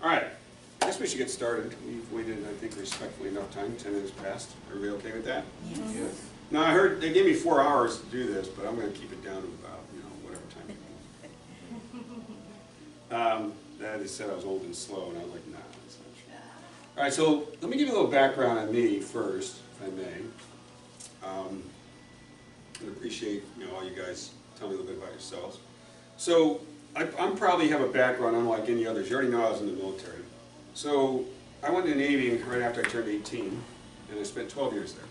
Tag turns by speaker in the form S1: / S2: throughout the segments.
S1: All right, I guess we should get started. We've waited, I think, respectfully enough time. 10 minutes passed. Everybody okay with that?
S2: Yes.
S3: Yes.
S1: Now, I heard they gave me 4 hours to do this, but I'm going to keep it down to about, whatever time. They said I was old and slow, and I was like, nah, that's not true. All right, so let me give you a little background on me first, if I may. I'd appreciate, all you guys tell me a little bit about yourselves. So, I'm probably have a background unlike any others. You already know I was in the military. So, I went to the Navy right after I turned 18, and I spent 12 years there.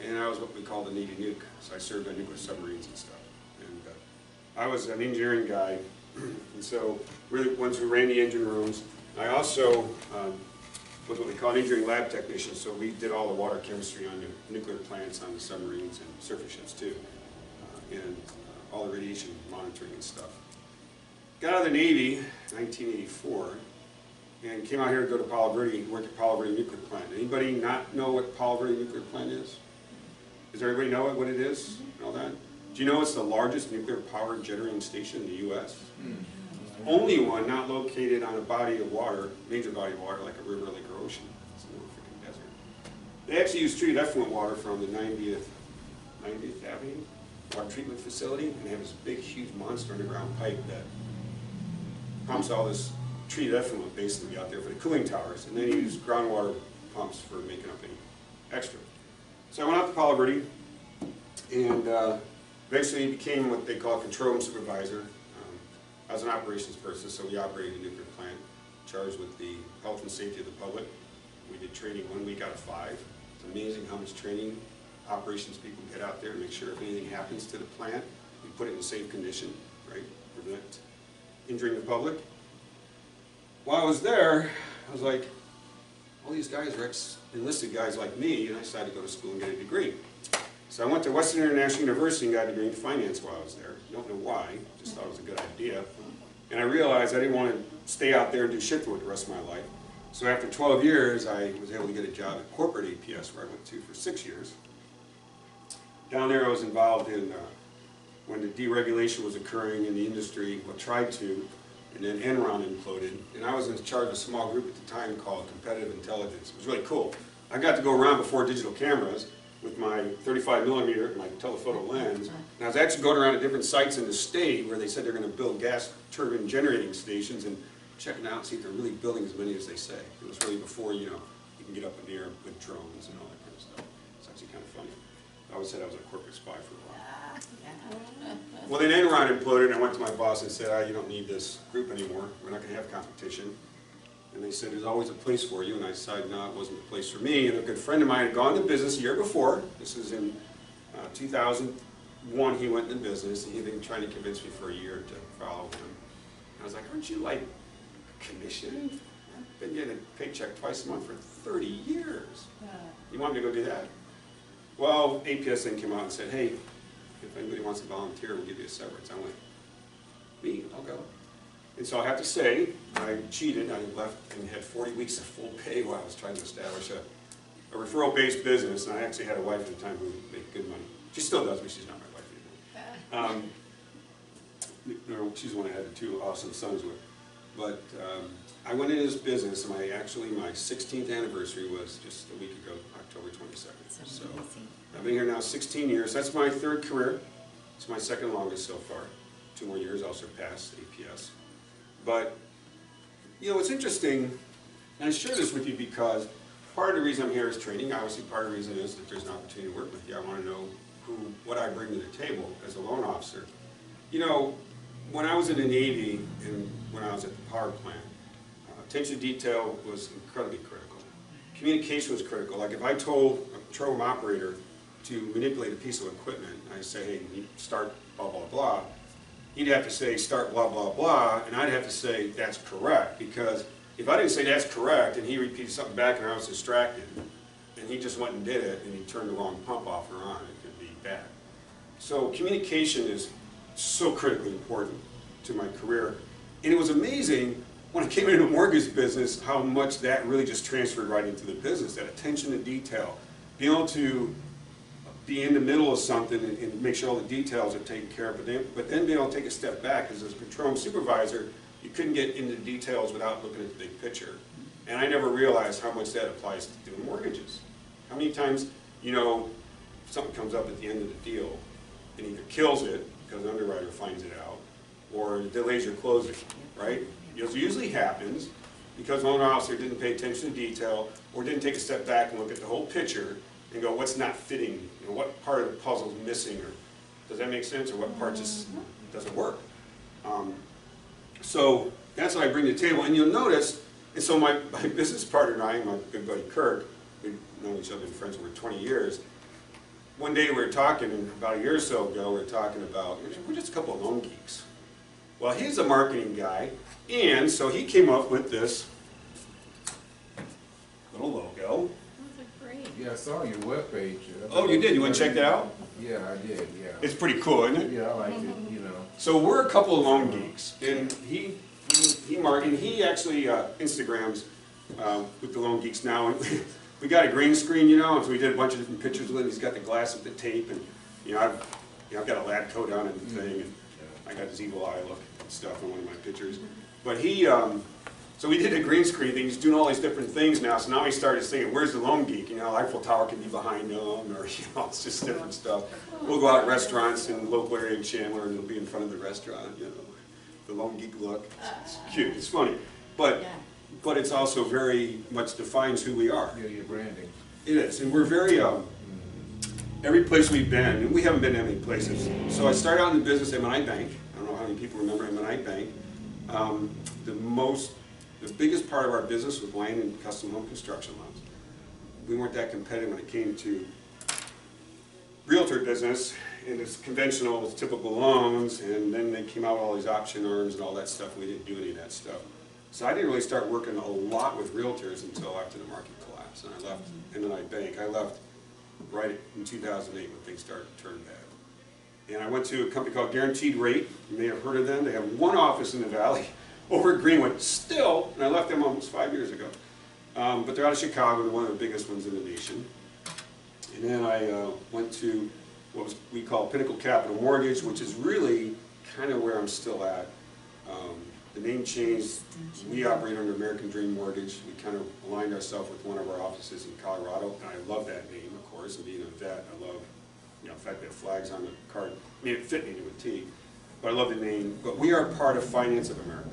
S1: And I was what we call the Navy nuke, so I served on nuclear submarines and stuff. And I was an engineering guy, and so really ones who ran the engine rooms. I also was what we call an engineering lab technician, so we did all the water chemistry on the nuclear plants, on the submarines and surface ships too, and all the radiation monitoring and stuff. Got out of the Navy in 1984 and came out here to go to Palo Verde, work at Palo Verde Nuclear Plant. Anybody not know what Palo Verde Nuclear Plant is? Does everybody know what it is and all that? Do you know it's the largest nuclear power generating station in the U.S.? Only one not located on a body of water, major body of water, like a river, lake, or ocean. It's in the freaking desert. They actually use treated effluent water from the 90th Avenue water treatment facility, and they have this big, huge monster underground pipe that pumps all this treated effluent basically out there for the cooling towers, and then you use groundwater pumps for making up any extra. So I went out to Palo Verde, and eventually became what they call a control room supervisor. I was an operations person, so we operated a nuclear plant, charged with the health and safety of the public. We did training 1 week out of 5. It's amazing how much training operations people get out there to make sure if anything happens to the plant, we put it in a safe condition, right? Prevent injuring the public. While I was there, I was like, all these guys are ex-enlisted guys like me, and I decided to go to school and get a degree. So I went to Western International University and got a degree in finance while I was there. Don't know why, just thought it was a good idea. And I realized I didn't want to stay out there and do shit for the rest of my life. So after 12 years, I was able to get a job at corporate APS, where I went to for 6 years. Down there I was involved in when the deregulation was occurring in the industry, well, tried to, and then Enron imploded. And I was in charge of a small group at the time called Competitive Intelligence. It was really cool. I got to go around before digital cameras with my 35mm, my telephoto lens, and I was actually going around to different sites in the state where they said they're going to build gas turbine generating stations and checking out and see if they're really building as many as they say. It was really before, you can get up in the air with drones and all that kind of stuff. It's actually kind of funny. I always said I was a corporate spy for a while. Well, then Enron imploded, and I went to my boss and said, you don't need this group anymore. We're not going to have competition. And they said, there's always a place for you. And I decided, no, it wasn't the place for me. And a good friend of mine had gone into business a year before. This was in 2001. He went into business, and he'd been trying to convince me for a year to follow him. And I was like, aren't you like commissioned? I've been getting a paycheck twice a month for 30 years. You want me to go do that? Well, APS then came out and said, hey, if anybody wants to volunteer, we'll give you a severance. I went, me? I'll go. And so I have to say, I cheated. I left and had 40 weeks of full pay while I was trying to establish a referral-based business. And I actually had a wife at the time who made good money. She still does, but she's not my wife anymore. She's the one I had the 2 awesome sons with. But I went into this business, and my 16th anniversary was just a week ago, October 22nd. So I've been here now 16 years. That's my 3rd career. It's my 2nd longest so far. 2 more years, I'll surpass APS. But, it's interesting, and I share this with you because part of the reason I'm here is training. Obviously, part of the reason is that there's an opportunity to work with you. I want to know what I bring to the table as a loan officer. When I was in the Navy and when I was at the power plant, attention to detail was incredibly critical. Communication was critical. Like if I told a control room operator to manipulate a piece of equipment, I say, hey, you start blah, blah, blah. He'd have to say, start blah, blah, blah, and I'd have to say, that's correct, because if I didn't say that's correct, and he repeated something back and I was distracted, and he just went and did it, and he turned the wrong pump off or on, it could be bad. So communication is so critically important to my career. And it was amazing when I came into the mortgage business how much that really just transferred right into the business, that attention to detail, being able to be in the middle of something and make sure all the details are taken care of, but then being able to take a step back as a control room supervisor, you couldn't get into details without looking at the big picture. And I never realized how much that applies to doing mortgages. How many times, you know, something comes up at the end of the deal and either kills it because the underwriter finds it out, or delays your closing, right? It usually happens because loan officer didn't pay attention to detail or didn't take a step back and look at the whole picture and go, what's not fitting? You know, what part of the puzzle is missing? Or does that make sense? Or what part just doesn't work? So that's what I bring to the table. And you'll notice, and so my business partner and I, my good buddy Kirk, we've known each other, been friends for 20 years. One day we were talking, and about a year or so ago, we were talking about, we're just a couple of loan geeks. Well, he's a marketing guy, and so he came up with this little logo.
S2: Those are great.
S3: Yeah, I saw your webpage.
S1: Oh, you did? You want to check that out?
S3: Yeah, I did, yeah.
S1: It's pretty cool, isn't it?
S3: Yeah, I liked it, you know.
S1: So we're a couple of loan geeks, and he actually Instagrams with the loan geeks now. And we got a green screen, you know, and so we did a bunch of different pictures with him. He's got the glass with the tape, and you know, I've got a lab coat on and the thing, and I got his evil eye look and stuff on one of my pictures. But he, so we did a green screen thing. He's doing all these different things now. So now he started saying, "Where's the loan geek?" You know, Eiffel Tower can be behind them, or you know, it's just different stuff. We'll go out to restaurants in the local area in Chandler, and it'll be in front of the restaurant. You know, the loan geek look. It's cute. It's funny, but it's also very much defines who we are.
S3: Yeah, your branding.
S1: It is, and we're very every place we've been, and we haven't been to many places. So I started out in the business at M&I Bank. I don't know how many people remember M&I Bank. The biggest part of our business was land and custom home construction loans. We weren't that competitive when it came to realtor business, and it's conventional, it's typical loans, and then they came out with all these option arms and all that stuff. We didn't do any of that stuff. So I didn't really start working a lot with realtors until after the market collapsed, and I left M&I Bank. I left right in 2008 when things started to turn bad. And I went to a company called Guaranteed Rate. You may have heard of them. They have one office in the Valley over at Greenwood still, and I left them almost 5 years ago. But they're out of Chicago. They're one of the biggest ones in the nation. And then I went to what we call Pinnacle Capital Mortgage, which is really kind of where I'm still at. The name changed. We operate under American Dream Mortgage. We kind of aligned ourselves with one of our offices in Colorado, and I love that name, of course. And being a vet, I love, you know, in fact, they have flags on the card. I mean, it fit me to a T, but I love the name. But we are part of Finance of America.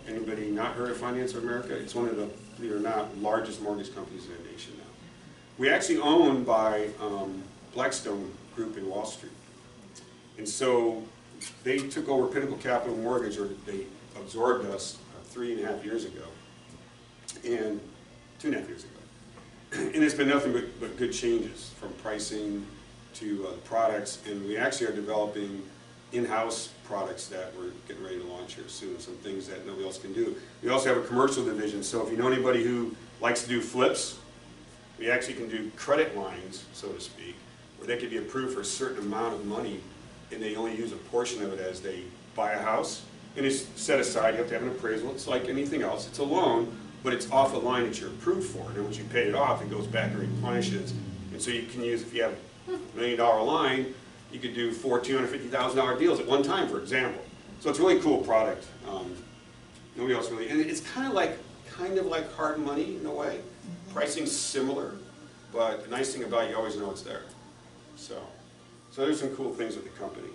S1: Anybody not heard of Finance of America? It's one of the, believe it or not, largest mortgage companies in the nation now. We're actually owned by Blackstone Group in Wall Street. And so they took over Pinnacle Capital Mortgage, or they absorbed us 3.5 years ago, and 2.5 years ago. And it's been nothing but good changes, from pricing to products, and we actually are developing in-house products that we're getting ready to launch here soon, some things that nobody else can do. We also have a commercial division, so if you know anybody who likes to do flips, we actually can do credit lines, so to speak, where they could be approved for a certain amount of money, and they only use a portion of it as they buy a house, and it's set aside. You have to have an appraisal. It's like anything else. It's a loan, but it's off a line that you're approved for, and once you pay it off, it goes back and replenishes. And so you can use, if you have $1 million line, you could do 4 $250,000 deals at one time, for example. So it's a really cool product. Nobody else really, and it's kind of like hard money in a way. Pricing's similar, but the nice thing about it, you always know it's there. So there's some cool things with the company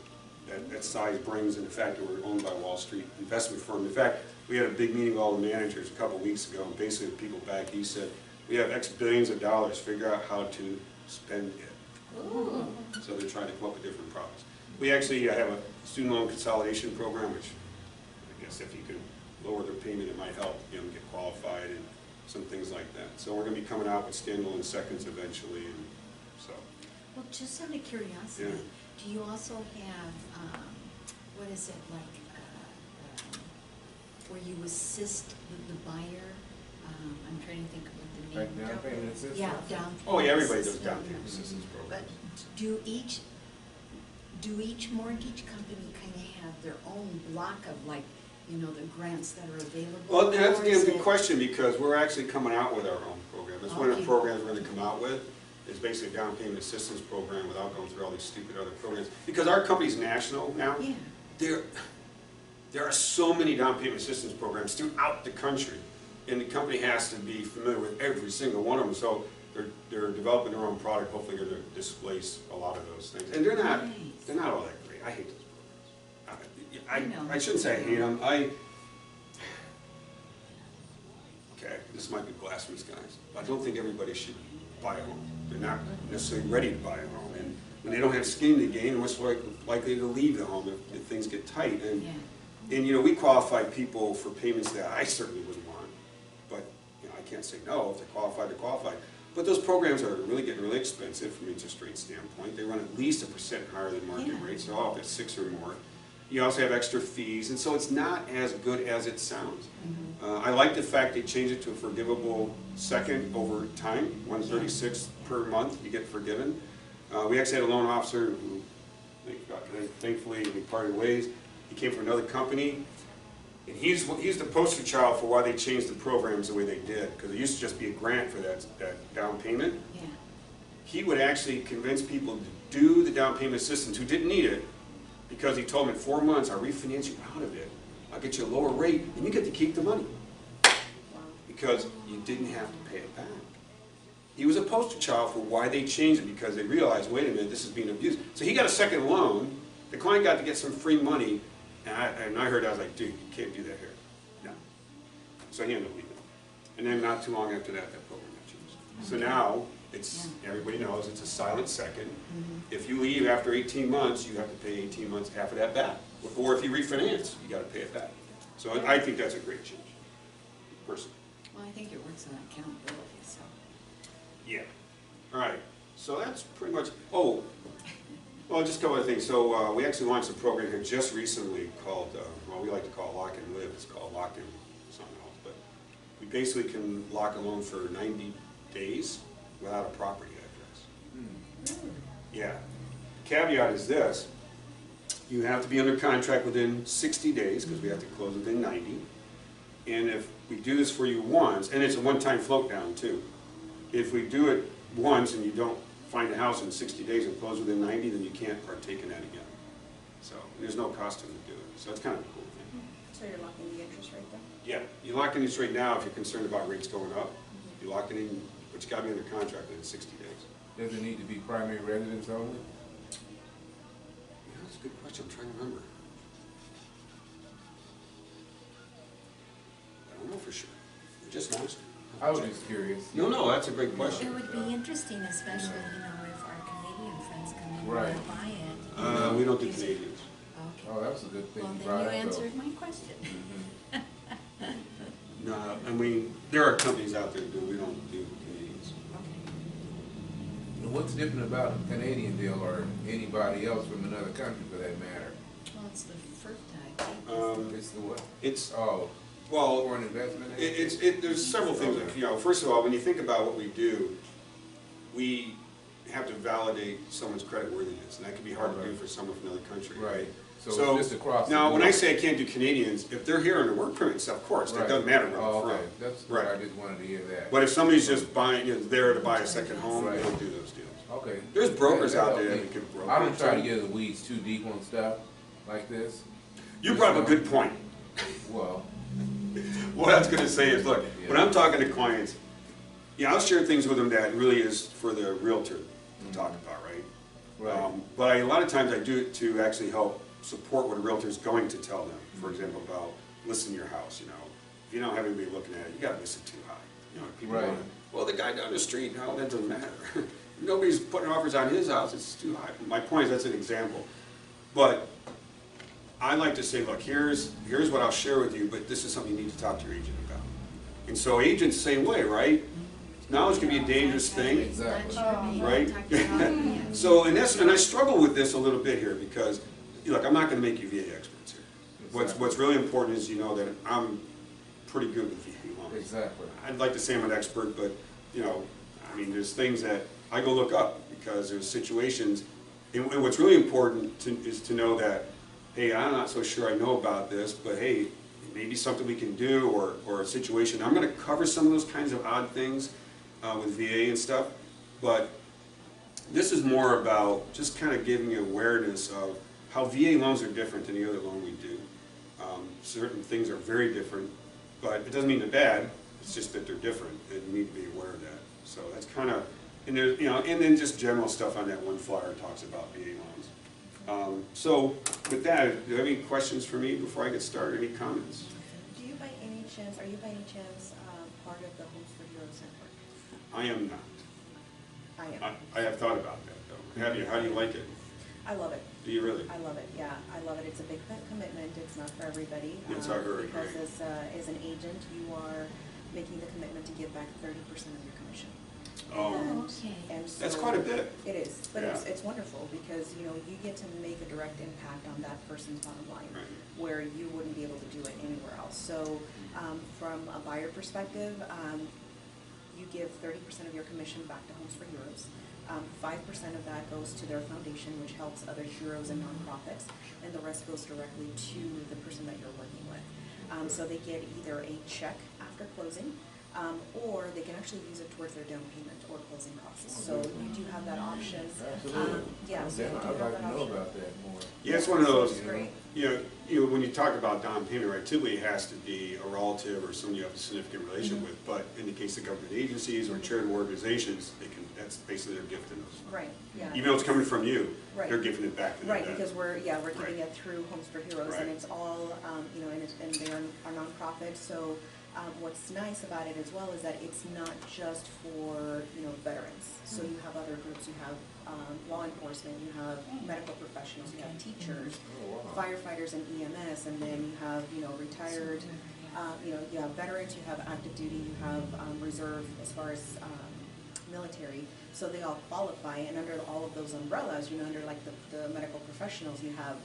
S1: that size brings, and the fact that we're owned by Wall Street investment firm. In fact, we had a big meeting with all the managers a couple weeks ago, and basically the people back east said, we have X billions of dollars, figure out how to spend it. Ooh. So they're trying to come up with different products. We actually have a student loan consolidation program, which I guess if you could lower their payment, it might help them get qualified and some things like that. So we're going to be coming out with standalone seconds eventually. And so.
S2: Well, just out of curiosity, do you also have, what is it, like, where you assist the buyer? I'm trying to think of what the name.
S3: Like down payment assistance?
S2: Yeah, down payment.
S1: Oh yeah, everybody does down payment assistance
S2: But
S1: programs.
S2: do each mortgage company kind of have their own block of, like, you know, the grants that are available?
S1: Well, that's a good question, because we're actually coming out with our own program. That's one of the
S2: Okay.
S1: programs we're going to come out with. Is basically a down payment assistance program without going through all these stupid other programs. Because our company's national now.
S2: Yeah.
S1: They're There are so many down payment assistance programs throughout the country, and the company has to be familiar with every single one of them. So they're developing their own product. Hopefully, they're going to displace a lot of those things. And they're not all that great. I hate those programs. I shouldn't say I hate them. Okay, this might be blasphemous, guys. But I don't think everybody should buy a home. They're not necessarily ready to buy a home, and when they don't have skin in the game, they're much likely to leave the home if things get tight. And you know, we qualify people for payments that I certainly wouldn't want, but you know, I can't say no. If they're qualified, they're qualified. But those programs are really getting really expensive from an interest rate standpoint. They run at least 1% higher than market rates. They're all up at 6 or more. You also have extra fees, and so it's not as good as it sounds. I like the fact they changed it to a forgivable second over time, $136 per month you get forgiven. We actually had a loan officer who, thankfully, we parted ways. He came from another company, and he's the poster child for why they changed the programs the way they did, because it used to just be a grant for that down payment. He would actually convince people to do the down payment assistance who didn't need it, because he told them in 4 months, I'll refinance you out of it. I'll get you a lower rate, and you get to keep the money. Because you didn't have to pay it back. He was a poster child for why they changed it, because they realized, wait a minute, this is being abused. So he got a second loan. The client got to get some free money, and I heard, I was like, dude, you can't do that here. No. So he ended up leaving. And then not too long after that, that program got changed. So now, everybody knows it's a silent second. If you leave after 18 months, you have to pay 18 months, half of that back. Or if you refinance, you got to pay it back. So I think that's a great change, personally.
S2: Well, I think it works on accountability, so.
S1: Yeah. All right. So that's pretty much. Oh, well, just a couple of things. So we actually launched a program here just recently called, well, we like to call it Lock and Live. It's called Lock and something else, but we basically can lock a loan for 90 days without a property address. Yeah. Caveat is this: you have to be under contract within 60 days because we have to close within 90. And if we do this for you once, and it's a one-time float down too. If we do it once and you don't find a house in 60 days and close within 90, then you can't partake in that again. So there's no cost to them to do it. So it's kind of a cool thing.
S4: So you're locking the interest rate then?
S1: Yeah, you lock in this rate now if you're concerned about rates going up. You lock it in, but you got to be under contract within 60 days.
S3: Does it need to be primary residence only?
S1: Yeah, that's a good question. I'm trying to remember. I don't know for sure. We just launched it.
S3: I was just curious.
S1: No, that's a great question.
S2: It would be interesting, especially, you know, if our Canadian friends come in
S3: Right.
S2: and buy it.
S1: We don't do Canadians.
S2: Okay.
S3: Oh, that's a good thing
S2: Well,
S3: you
S2: then
S3: brought
S2: you
S3: up, though.
S2: answered my question.
S1: No, I mean, there are companies out there that do. We don't do Canadians.
S2: Okay.
S3: And what's different about a Canadian deal or anybody else from another country for that matter?
S2: Well, it's the first time.
S3: It's the what?
S1: It's
S3: Oh,
S1: well,
S3: foreign investment?
S1: there's several things. Like, you know, first of all, when you think about what we do, we have to validate someone's creditworthiness, and that can be hard to do for someone from another country.
S3: Right. So
S1: So
S3: just across the
S1: now, when
S3: board.
S1: I say I can't do Canadians, if they're here on a work permit, of course, that
S3: Right.
S1: doesn't matter where
S3: Oh,
S1: they're
S3: okay.
S1: from.
S3: That's
S1: Right.
S3: what I just wanted to hear that.
S1: But if somebody's just buying, there to buy a second home,
S3: Right.
S1: we don't do those deals.
S3: Okay.
S1: There's brokers
S3: That
S1: out there
S3: helped
S1: that
S3: me.
S1: can broker.
S3: I don't try to get in the weeds too deep on stuff like this.
S1: You brought up a good point.
S3: Well,
S1: What I was going to say is, look, when I'm talking to clients, yeah, I'll share things with them that really is for the realtor to talk about, right?
S3: right.
S1: But a lot of times I do it to actually help support what a realtor is going to tell them. For example, about listing your house, you know. If you don't have anybody looking at it, you got to list it too high. You know, people
S3: Right.
S1: want to, well, the guy down the street, no, that doesn't matter. Nobody's putting offers on his house, it's too high. My point is, that's an example. But I like to say, look, here's what I'll share with you, but this is something you need to talk to your agent about. And so agents, same way, right? Knowledge can be a dangerous thing.
S3: Exactly.
S1: Right?
S2: Right?
S1: So, and I struggle with this a little bit here because, look, I'm not going to make you VA experts here. What's really important is you know that I'm pretty good with VA loans.
S3: Exactly.
S1: I'd like to say I'm an expert, but, you know, I mean, there's things that I go look up because there's situations, and what's really important is to know that, hey, I'm not so sure I know about this, but hey, it may be something we can do, or a situation. I'm going to cover some of those kinds of odd things with VA and stuff, but this is more about just kind of giving you awareness of how VA loans are different than the other loan we do. Certain things are very different, but it doesn't mean they're bad, it's just that they're different, and you need to be aware of that. So that's kind of, and there's, you know, and then just general stuff on that one flyer talks about VA loans. So with that, do you have any questions for me before I get started, any comments?
S4: Do you by any chance, are you by any chance part of the Homes for Heroes network?
S1: I am not.
S4: I am.
S1: I have thought about that though. Have you? How do you like it?
S4: I love it.
S1: Do you really?
S4: I love it, yeah. I love it. It's a big commitment. It's not for everybody.
S1: Yes, I heard,
S4: Because
S1: right.
S4: as an agent, you are making the commitment to give back 30% of your commission.
S1: Oh,
S2: okay.
S4: And so
S1: that's quite a bit.
S4: It is, but
S1: Yeah.
S4: it's wonderful because, you know, you get to make a direct impact on that person's bottom line,
S1: Right.
S4: where you wouldn't be able to do it anywhere else. So, from a buyer perspective, you give 30% of your commission back to Homes for Heroes. 5% of that goes to their foundation, which helps other heroes and nonprofits, and the rest goes directly to the person that you're working with. So they get either a check after closing, or they can actually use it towards their down payment or closing costs. So you do have that option.
S3: Absolutely.
S4: Yeah, so you do
S3: I'd
S4: have
S3: like
S4: that
S3: to know
S4: option.
S3: about that more.
S1: Yeah, it's one of those,
S4: It's great.
S1: you know, when you talk about down payment, right, typically it has to be a relative or someone you have a significant relationship with, but in the case of government agencies or charitable organizations, they can, that's basically their gift in those.
S4: Right, yeah.
S1: Even though it's coming from you,
S4: Right.
S1: they're giving it back to them.
S4: Right, because we're giving
S1: Right.
S4: it through Homes for Heroes,
S1: Right.
S4: and it's all, you know, and they are nonprofit, so what's nice about it as well is that it's not just for, you know, veterans. So you have other groups, you have law enforcement, you have medical professionals, you have teachers,
S3: Oh, wow.
S4: firefighters and EMS, and then you have, you know, retired, you know, you have veterans, you have active duty, you have reserve as far as military. So they all qualify, and under all of those umbrellas, you know, under like the medical professionals, you have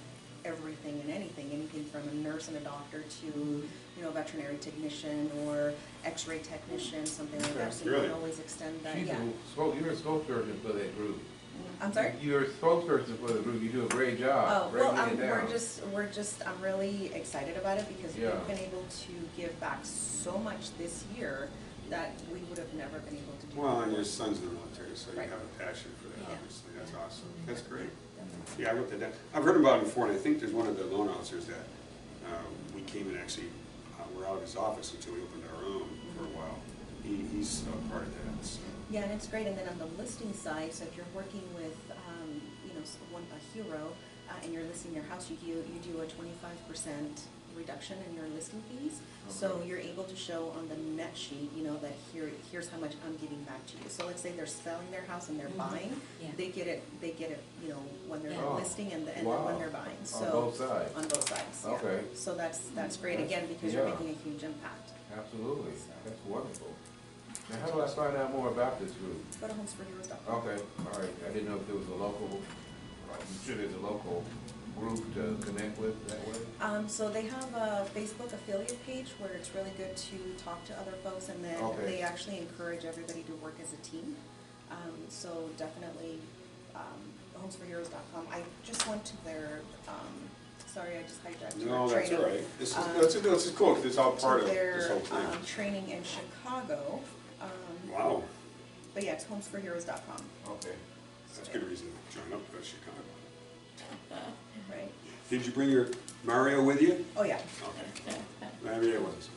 S4: everything and anything from a nurse and a doctor to, you know, a veterinary technician or x-ray technician, something like that. So you
S1: Really?
S4: can always extend that,
S3: She's
S4: yeah.
S3: you're a spokesperson for that group.
S4: I'm sorry?
S3: You're a spokesperson for the group. You do a great job
S4: Oh, well,
S3: breaking it down.
S4: I'm really excited about it because
S3: Yeah.
S4: we've been able to give back so much this year that we would have never been able to do.
S1: Well, and
S4: before.
S1: your son's in the military, so you
S4: Right.
S1: have a passion for that,
S4: Yeah.
S1: obviously, that's awesome, that's great. Yeah, I wrote that down. I've heard about it before, and I think there's one of the loan officers that we came and actually were out of his office until we opened our own for a while. He's part of that, so.
S4: Yeah, and it's great. And then on the listing side, so if you're working with, you know, a hero, and you're listing your house, you do a 25% reduction in your listing fees. So
S3: Okay.
S4: you're able to show on the net sheet, you know, that here's how much I'm giving back to you. So let's say they're selling their house and they're buying,
S2: Yeah.
S4: they get it, you know, when they're
S2: Yeah.
S4: listing and then
S3: Wow.
S4: when they're buying. So
S3: On both sides.
S4: on both sides. Yeah.
S3: Okay.
S4: So that's great again because you're
S3: Yeah.
S4: making a huge impact.
S3: Absolutely. That's wonderful. Now, how do I find out more about this group?
S4: Go to homesforheroes.com.
S3: Okay, all right. I didn't know if there was a local, I'm sure there's a local group to connect with that way.
S4: So they have a Facebook affiliate page where it's really good to talk to other folks, and then
S3: Okay.
S4: they actually encourage everybody to work as a team. So definitely, homesforheroes.com. I just went to their, sorry, I just hijacked your
S1: No, that's
S4: training.
S1: all right. This is cool, because it's all part
S4: To
S1: of
S4: their
S1: this whole thing.
S4: training in Chicago.
S1: Wow,
S4: But yeah, it's homesforheroes.com,
S3: Okay.
S1: that's a good reason to join up with Chicago.
S4: right?
S1: Did you bring your Mario with you?
S4: Oh, yeah.
S1: Okay. Maybe it wasn't.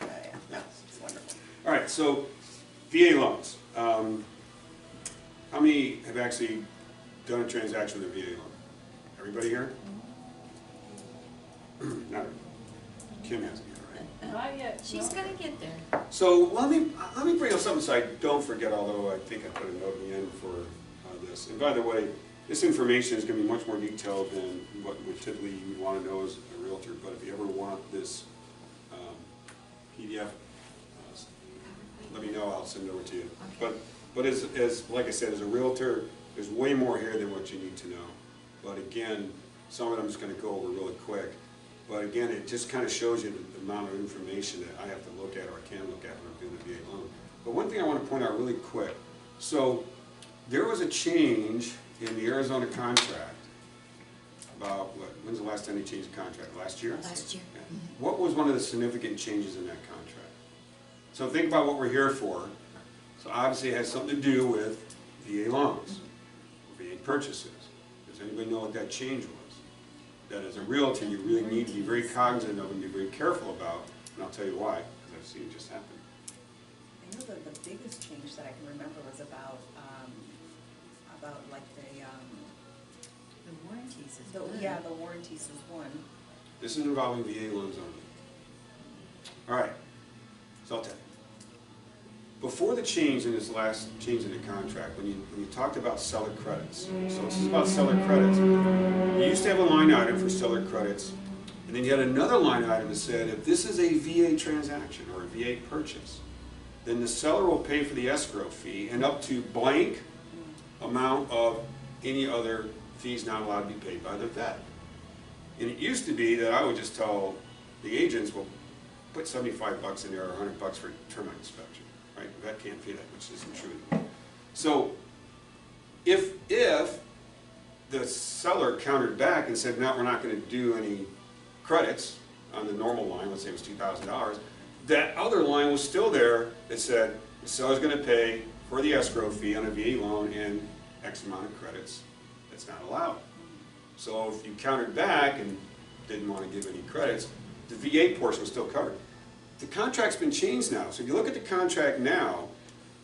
S4: Yeah, no, it's wonderful.
S1: All right, so VA loans. How many have actually done a transaction with a VA loan? Everybody here? Not everybody. Kim hasn't yet, right?
S5: Not yet.
S2: She's
S5: no.
S2: gonna get there.
S1: So let me bring up something so I don't forget, although I think I put a note in the end for this. And by the way, this information is going to be much more detailed than what would typically you would want to know as a realtor. But if you ever want this PDF, let me know. I'll send it over to you. But as like I said, as a realtor, there's way more here than what you need to know. But again, some of them I'm just going to go over really quick. But again, it just kind of shows you the amount of information that I have to look at or I can look at when I'm doing the VA loan. But one thing I want to point out really quick. So there was a change in the Arizona contract about, when's the last time they changed the contract? Last year?
S2: Last year.
S1: Yeah. What was one of the significant changes in that contract? So think about what we're here for. So obviously it has something to do with VA loans, VA purchases. Does anybody know what that change was? that as a realtor you really need to be very cognizant of and be very careful about, and I'll tell you why, because I've seen it just happen.
S4: I know that the biggest change that I can remember was about like
S2: The warranties is
S4: the
S2: good.
S4: yeah, the warranties is one.
S1: This is involving VA loans only. All right, so I'll tell you. Before the change in this last change in the contract, when you talked about seller credits, so this is about seller credits. You used to have a line item for seller credits, and then you had another line item that said if this is a VA transaction or a VA purchase, then the seller will pay for the escrow fee and up to blank amount of any other fees not allowed to be paid by the vet. And it used to be that I would just tell the agents, well, put $75 in there or $100 for termite inspection, right? The vet can't pay that, which isn't true. So if the seller countered back and said, no, we're not going to do any credits on the normal line, let's say it was $2,000, that other line was still there that said the seller's going to pay for the escrow fee on a VA loan and X amount of credits. That's not allowed. So if you countered back and didn't want to give any credits, the VA portion was still covered. The contract's been changed now. So if you look at the contract now,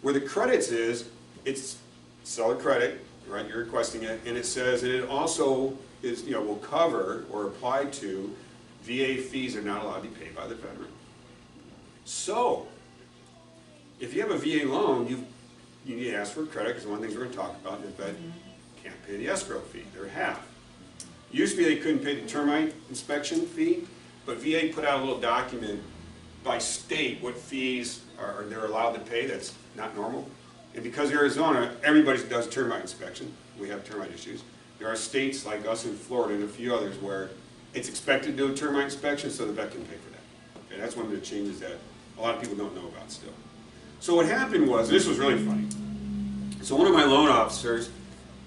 S1: where the credits is, it's seller credit, right? You're requesting it, and it says that it also is, will cover or apply to VA fees are not allowed to be paid by the veteran. So if you have a VA loan, you need to ask for a credit, because one of the things we're going to talk about is that can't pay the escrow fee. They're half. Used to be they couldn't pay the termite inspection fee, but VA put out a little document by state what fees they're allowed to pay that's not normal. And because Arizona, everybody does termite inspection. We have termite issues. There are states like us in Florida and a few others where it's expected to do a termite inspection, so the vet can pay for that. Okay, that's one of the changes that a lot of people don't know about still. So what happened was, this was really funny. So one of my loan officers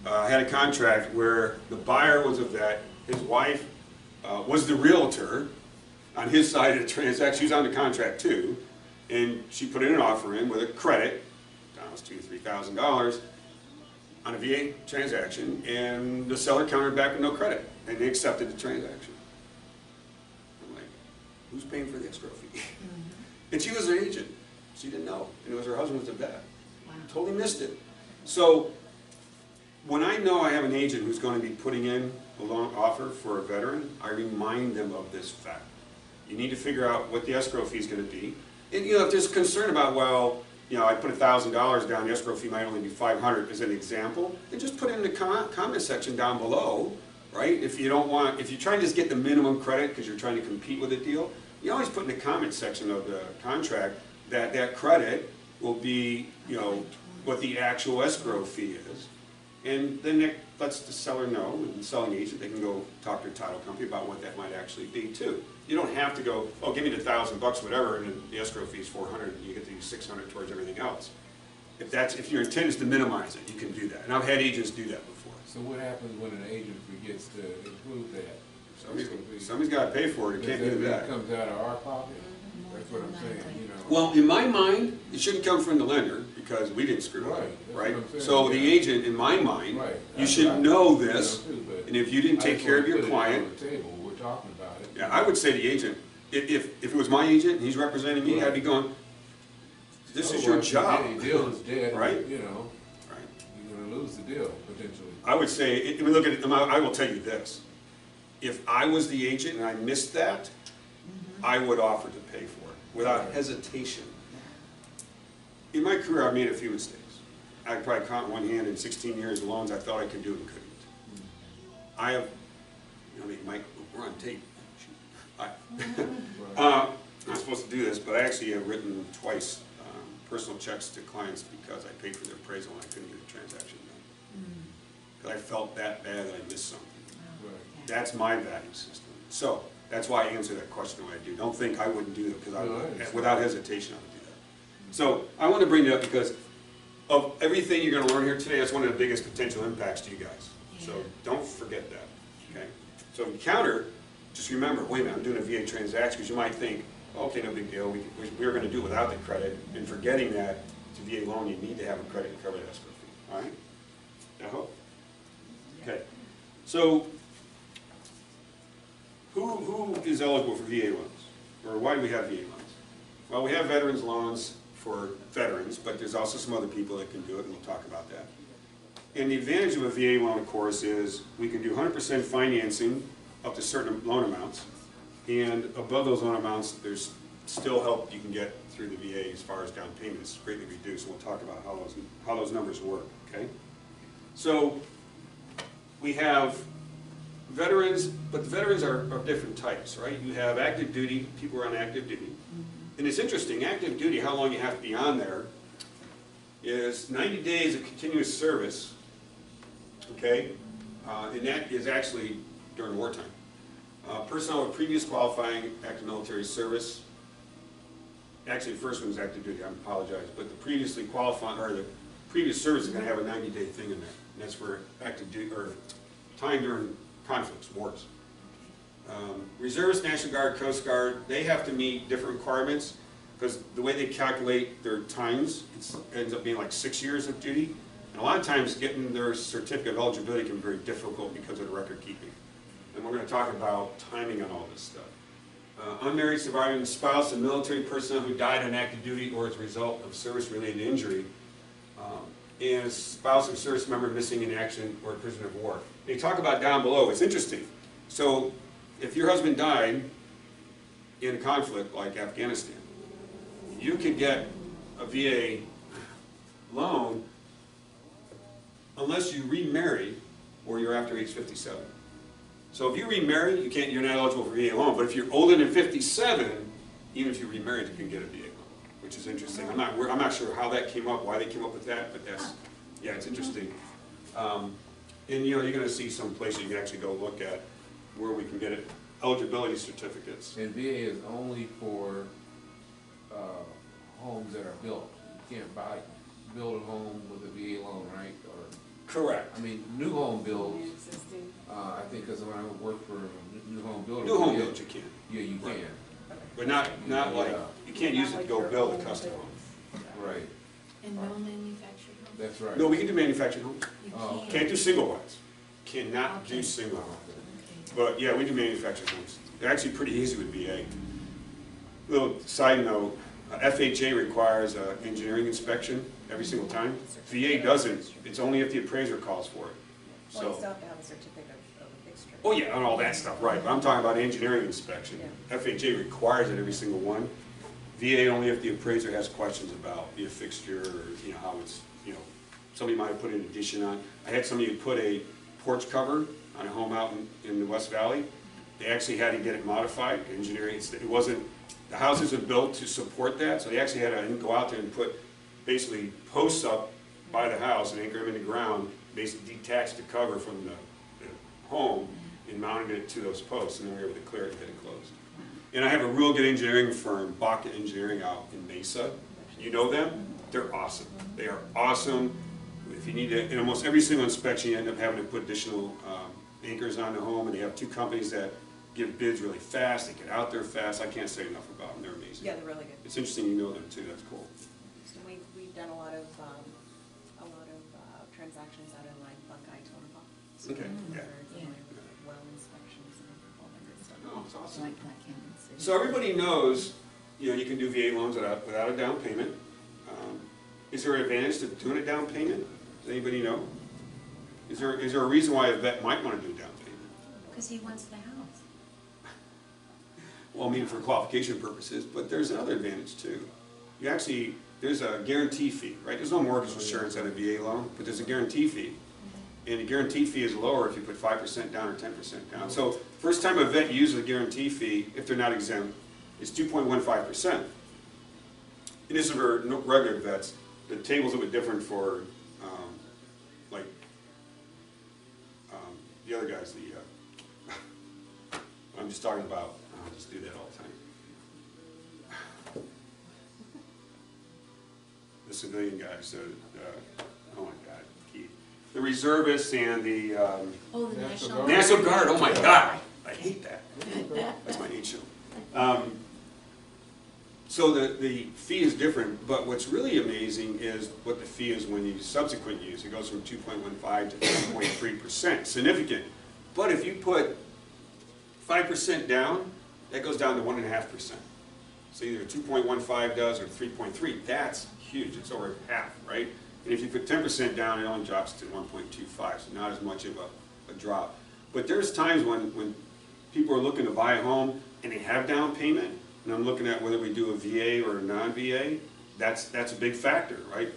S1: had a contract where the buyer was a vet, his wife was the realtor on his side of the transaction. She was on the contract too, and she put in an offer in with a credit, that was $2,000 to $3,000 on a VA transaction, and the seller countered back with no credit, and they accepted the transaction. I'm like, who's paying for the escrow fee? And she was an agent. She didn't know, and it was her husband was a vet.
S2: Wow.
S1: Totally missed it. So when I know I have an agent who's going to be putting in a loan offer for a veteran, I remind them of this fact. You need to figure out what the escrow fee is going to be. And if there's concern about, well, I put $1,000 down, the escrow fee might only be $500 as an example, then just put it in the comment section down below, right? If you don't want, if you're trying to just get the minimum credit because you're trying to compete with a deal, you always put in the comment section of the contract that that credit will be, what the actual escrow fee is. And then that lets the seller know, and the selling agent, they can go talk to a title company about what that might actually be too. You don't have to go, oh, give me the $1,000 whatever, and then the escrow fee is $400, and you get to use $600 towards everything else. If your intent is to minimize it, you can do that. And I've had agents do that before.
S3: So what happens when an agent forgets to include that?
S1: Somebody's got to pay for it. It can't do that.
S3: It comes out of our pocket? That's what I'm saying,
S1: Well, in my mind, it shouldn't come from the lender because we didn't screw up, right? So the agent, in my mind, you should know this, and if you didn't take care of your client,
S3: we're talking about it.
S1: Yeah, I would say the agent, if it was my agent and he's representing me, I'd be going, this is your job.
S3: The deal is dead,
S1: right?
S3: Right. You're going to lose the deal potentially.
S1: I would say, if we look at it, I will tell you this. If I was the agent and I missed that, I would offer to pay for it without hesitation. In my career, I've made a few mistakes. I probably count in one hand in 16 years of loans I thought I could do and couldn't. I have, Mike, we're on tape. I'm not supposed to do this, but I actually have written twice personal checks to clients because I paid for their appraisal and I couldn't get a transaction done. Because I felt that bad that I missed something. That's my value system. So that's why I answer that question the way I do. Don't think I wouldn't do it because without hesitation I would do that. So I want to bring it up because of everything you're going to learn here today, that's one of the biggest potential impacts to you guys. So don't forget that. Okay. So if you counter, just remember, wait a minute, I'm doing a VA transaction, because you might think, okay, no big deal, we're going to do it without the credit, and forgetting that it's a VA loan, you need to have a credit to cover the escrow fee. All right? I hope. Okay. So who is eligible for VA loans? Or why do we have VA loans? Well, we have veterans loans for veterans, but there's also some other people that can do it, and we'll talk about that. And the advantage of a VA loan, of course, is we can do 100% financing up to certain loan amounts, and above those loan amounts, there's still help you can get through the VA as far as down payment. It's greatly reduced, and we'll talk about how those numbers work, okay? So we have veterans, but the veterans are of different types, right? You have active duty, people who are on active duty. And it's interesting, active duty, how long you have to be on there, is 90 days of continuous service, okay? And that is actually during wartime. Personnel with previous qualifying active military service, actually the first one was active duty, I apologize, but the previously qualifying, or the previous service is going to have a 90-day thing in there. And that's for active duty, or time during conflicts, wars. Reservists, National Guard, Coast Guard, they have to meet different requirements because the way they calculate their times, it ends up being like 6 years of duty. And a lot of times getting their certificate of eligibility can be very difficult because of the record keeping. And we're going to talk about timing on all this stuff. Unmarried, surviving spouse and military personnel who died on active duty or as a result of service-related injury, and a spouse or service member missing in action or a prisoner of war. They talk about down below, it's interesting. So if your husband died in a conflict like Afghanistan, you could get a VA loan unless you remarry or you're after age 57. So if you remarry, you're not eligible for VA loan, but if you're older than 57, even if you remarried, you can get a VA loan, which is interesting. I'm not sure how that came up, why they came up with that, but that's, yeah, it's interesting. And you're going to see some places you can actually go look at where we can get it, eligibility certificates.
S3: And VA is only for homes that are built. You can't build a home with a VA loan, right? Or,
S1: correct.
S3: I mean, new home builds, I think, because when I work for a new home builder.
S1: New home builds you can.
S3: Yeah, you can.
S1: But not like, you can't use it to go build a custom home.
S3: Right.
S2: And no manufactured homes?
S3: That's right.
S1: No, we can do manufactured homes.
S2: You
S3: Oh,
S2: can't.
S1: Can't do single wides. Cannot do
S2: Okay.
S1: single homes.
S2: Okay.
S1: But yeah, we do manufactured homes. They're actually pretty easy with VA. Little side note, FHA requires an engineering inspection every single time. VA doesn't. It's only if the appraiser calls for it.
S4: Well, you
S1: So,
S4: still have to have a certificate of a fixture.
S1: oh yeah, and all that stuff, right. But I'm talking about engineering inspection. FHA requires it every single one. VA only if the appraiser has questions about the fixture or, how it's, somebody might have put an addition on. I had somebody who put a porch cover on a home out in the West Valley. They actually had to get it modified, engineering. It wasn't, the house isn't built to support that, so they actually had to go out there and put basically posts up by the house and anchor them in the ground, basically detach the cover from the home and mounted it to those posts, and then we were able to clear it and get it closed. And I have a real good engineering firm, Baca Engineering out in Mesa. You know them? They're awesome. They are awesome. If you need to, in almost every single inspection, you end up having to put additional anchors on the home, and they have two companies that give bids really fast. They get out there fast. I can't say enough about them. They're amazing.
S4: Yeah, they're really good.
S1: It's interesting you know them too. That's cool.
S4: So we've done a lot of transactions out in like Buckeye, Tonopah.
S1: Okay, yeah.
S2: Yeah.
S4: Well inspections and all that good stuff.
S1: Oh, it's awesome.
S2: Like Black Canyon City.
S1: So everybody knows, you can do VA loans without a down payment. Is there an advantage to doing a down payment? Does anybody know? Is there a reason why a vet might want to do a down payment?
S2: Because he wants the house.
S1: Well, I mean, for qualification purposes, but there's another advantage too. There's a guarantee fee, right? There's no mortgage insurance on a VA loan, but there's a guarantee fee. And the guarantee fee is lower if you put 5% down or 10% down. So first time a vet uses a guarantee fee, if they're not exempt, is 2.15%. And this is for regular vets. The table's a bit different for the other guys. I'm just talking about, I'll just do that all the time. The civilian guys, oh my God, Keith. The reservists and the
S2: Oh, the National.
S1: National Guard, oh my God, I hate that. That's my hate show. So the fee is different, but what's really amazing is what the fee is when you subsequent use. It goes from 2.15 to 3.3%, significant. But if you put 5% down, that goes down to 1.5%. So either 2.15 does or 3.3, that's huge, it's over half, right? And if you put 10% down, it only drops to 1.25, so not as much of a drop. But there's times when people are looking to buy a home and they have down payment, and I'm looking at whether we do a VA or a non-VA, that's a big factor, right?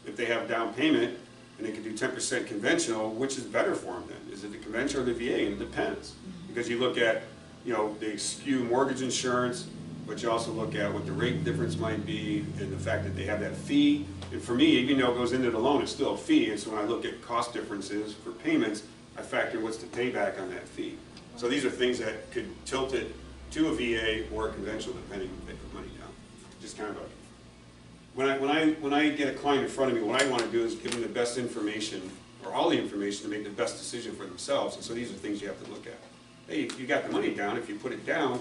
S1: If they have down payment and they can do 10% conventional, which is better for them then? Is it the conventional or the VA? And it depends. Because you look at, you know, they skew mortgage insurance, but you also look at what the rate difference might be and the fact that they have that fee. And for me, even though it goes into the loan, it's still a fee. And so when I look at cost differences for payments, I factor what's the payback on that fee. So these are things that could tilt it to a VA or a conventional, depending if they put money down. Just kind of a, when I get a client in front of me, what I want to do is give them the best information, or all the information, to make the best decision for themselves. And so these are things you have to look at. Hey, you got the money down. If you put it down,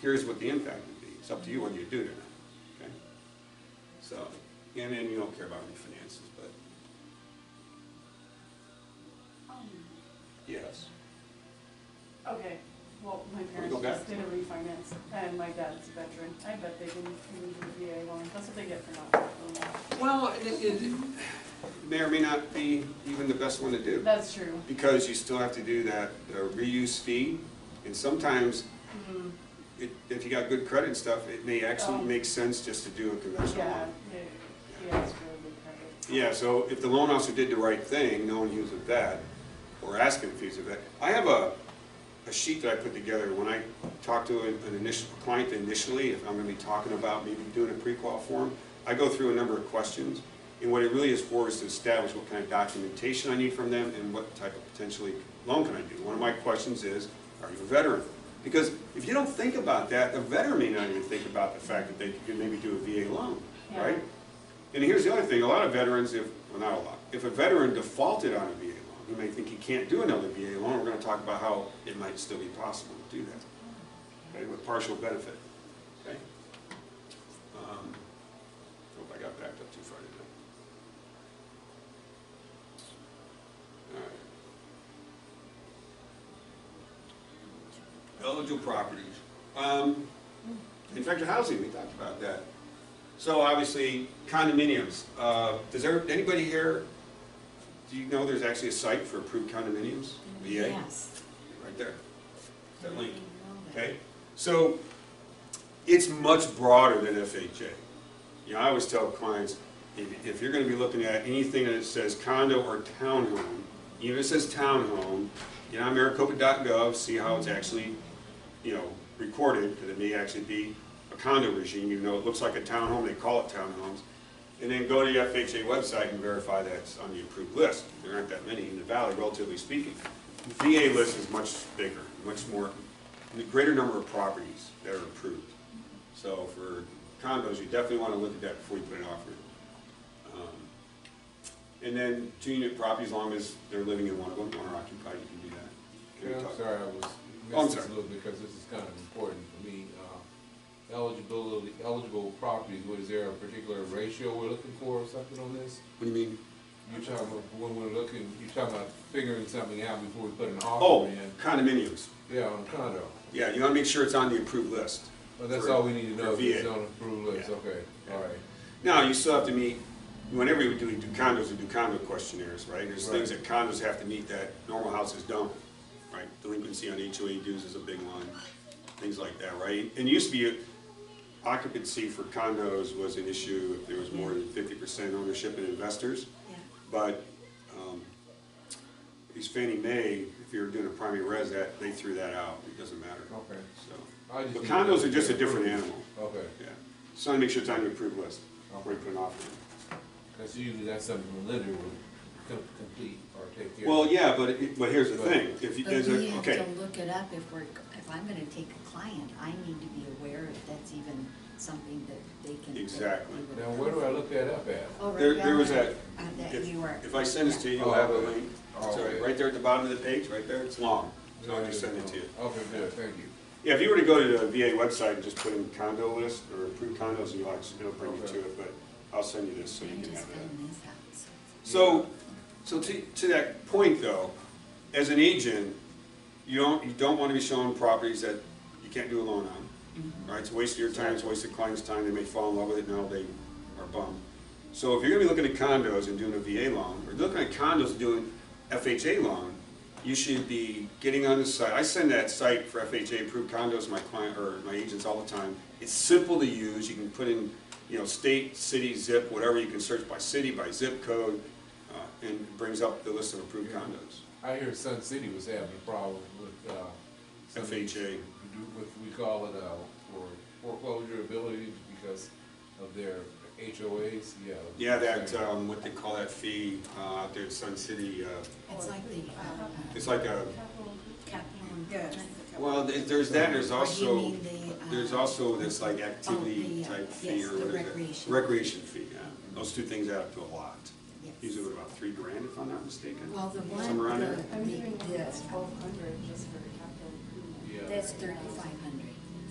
S1: here's what the impact would be. It's up to you whether you do it or not. Okay? So, and then you don't care about refinances, but yes.
S5: Okay, well, my
S1: Go
S5: parents
S1: back.
S5: just did a refinance, and my dad's a veteran. I bet they can even do a VA loan. That's what they get for not doing that.
S1: Well, it may or may not be even the best one to do.
S5: That's true.
S1: Because you still have to do that reuse fee, and sometimes if you got good credit and stuff, it may actually make sense just to do a conventional
S5: Yeah,
S1: loan.
S5: yeah, it's really good credit.
S1: Yeah, so if the loan officer did the right thing, knowing he was a vet, or asking if he's a vet. I have a sheet that I put together when I talk to an initial client initially, if I'm going to be talking about maybe doing a pre-qual form, I go through a number of questions, and what it really is for is to establish what kind of documentation I need from them and what type of potentially loan can I do. One of my questions is, are you a veteran? Because if you don't think about that, the veteran may not even think about the fact that they could maybe do a VA loan, right? And here's the other thing, a lot of veterans, well not a lot, if a veteran defaulted on a VA loan, you may think he can't do another VA loan. We're going to talk about how it might still be possible to do that, okay, with partial benefit, okay? Hope I got backed up too far, didn't I? All right. Eligible properties. Infected housing, we talked about that. So obviously, condominiums. Does anybody here, do you know there's actually a site for approved condominiums? VA?
S2: Yes.
S1: Right there. That link. Okay. So it's much broader than FHA. You know, I always tell clients, if you're going to be looking at anything that says condo or townhome, even if it says townhome, get on maricopa.gov, see how it's actually, you know, recorded, because it may actually be a condo regime, even though it looks like a townhome, they call it townhomes. And then go to the FHA website and verify that it's on the approved list. There aren't that many in the valley, relatively speaking. The VA list is much bigger, much more, a greater number of properties that are approved. So for condos, you definitely want to look at that before you put an offer in. And then 2-unit properties, as long as they're living in one of them, owner occupied, you can do that. Can we
S3: Yeah, I'm
S1: talk-
S3: sorry, I was
S1: Oh, I'm
S3: missing this
S1: sorry.
S3: a little bit because this is kind of important for me. Eligible properties, what, is there a particular ratio we're looking for or something on this?
S1: What do you mean?
S3: You're talking about when we're looking, you're talking about figuring something out before we put an
S1: Oh,
S3: offer in.
S1: condominiums.
S3: Yeah, on a condo.
S1: Yeah, you want to make sure it's on the approved list.
S3: But that's
S1: For-
S3: all we need to
S1: for
S3: know, if it's
S1: VA.
S3: on approved list,
S1: Yeah.
S3: okay, all right.
S1: Now, you still have to meet, whenever we do condos, we do condo questionnaires, right? There's things that condos have to meet that normal houses don't, right? Delinquency on HOA dues is a big one, things like that, right? And it used to be, occupancy for condos was an issue if there was more than 50% ownership in investors.
S2: Yeah.
S1: But these Fannie Mae, if you were doing a primary res, that they threw that out. It doesn't matter.
S3: Okay.
S1: So,
S3: I just
S1: but
S3: need
S1: condos
S3: to-
S1: are just a different animal.
S3: Okay,
S1: Yeah. So I make sure it's on your approved list before you put an offer in.
S3: because usually that's something the lender would complete or take care of.
S1: Well, yeah, but here's the thing. If you,
S2: But
S1: there's
S2: we
S1: a,
S2: have
S1: okay.
S2: to look it up if I'm gonna take a client, I need to be aware if that's even something that they can.
S1: Exactly.
S2: they
S3: Now,
S2: would
S3: where do I
S2: approve.
S3: look that up at?
S2: Oh, right
S1: There
S2: down
S1: was
S2: there,
S1: that,
S2: that you were.
S1: if I send this to you, you'll
S3: Oh,
S1: have a
S3: okay.
S1: link.
S3: Oh,
S1: Sorry,
S3: okay.
S1: right there at the bottom of the page, right there, it's long. So I'll just send it to you.
S3: Okay, good, thank you.
S1: Yeah, if you were to go to the VA website and just put in condo list or approved condos, it'll bring you to it, but I'll send you this so you
S2: I'm
S1: can
S2: just
S1: have that.
S2: filling this out, so.
S1: So to that point though, as an agent, you don't want to be showing properties that you can't do a loan on, right? It's a waste of your time, it's a waste of the client's time, they may fall in love with it, now they are bummed. So if you're gonna be looking at condos and doing a VA loan, or looking at condos and doing FHA loan, you should be getting on the site. I send that site for FHA approved condos to my client, or my agents all the time. It's simple to use, you can put in, you know, state, city, zip, whatever, you can search by city, by zip code, and it brings up the list of approved condos.
S3: I hear Sun City was having a problem with,
S1: FHA.
S3: With, we call it, for foreclosure ability because of their HOAs, yeah.
S1: Yeah, that, what they call that fee, out there in Sun City,
S2: It's like the,
S1: it's like a,
S5: Capital.
S4: Yeah.
S1: well, there's that, there's
S2: Or do you
S1: also,
S2: mean
S1: there's also this like activity
S2: the,
S1: type fee,
S2: yes,
S1: or
S2: the
S1: what is it?
S2: recreation.
S1: Recreation fee, yeah. Those two things add up to a lot.
S2: yes.
S1: Usually about $3 grand, if I'm not mistaken.
S2: Well, the one,
S1: Somewhere around there.
S5: I'm hearing
S2: the,
S5: that's 1,200 just for capital improvement.
S3: Yeah.
S2: that's 3,500.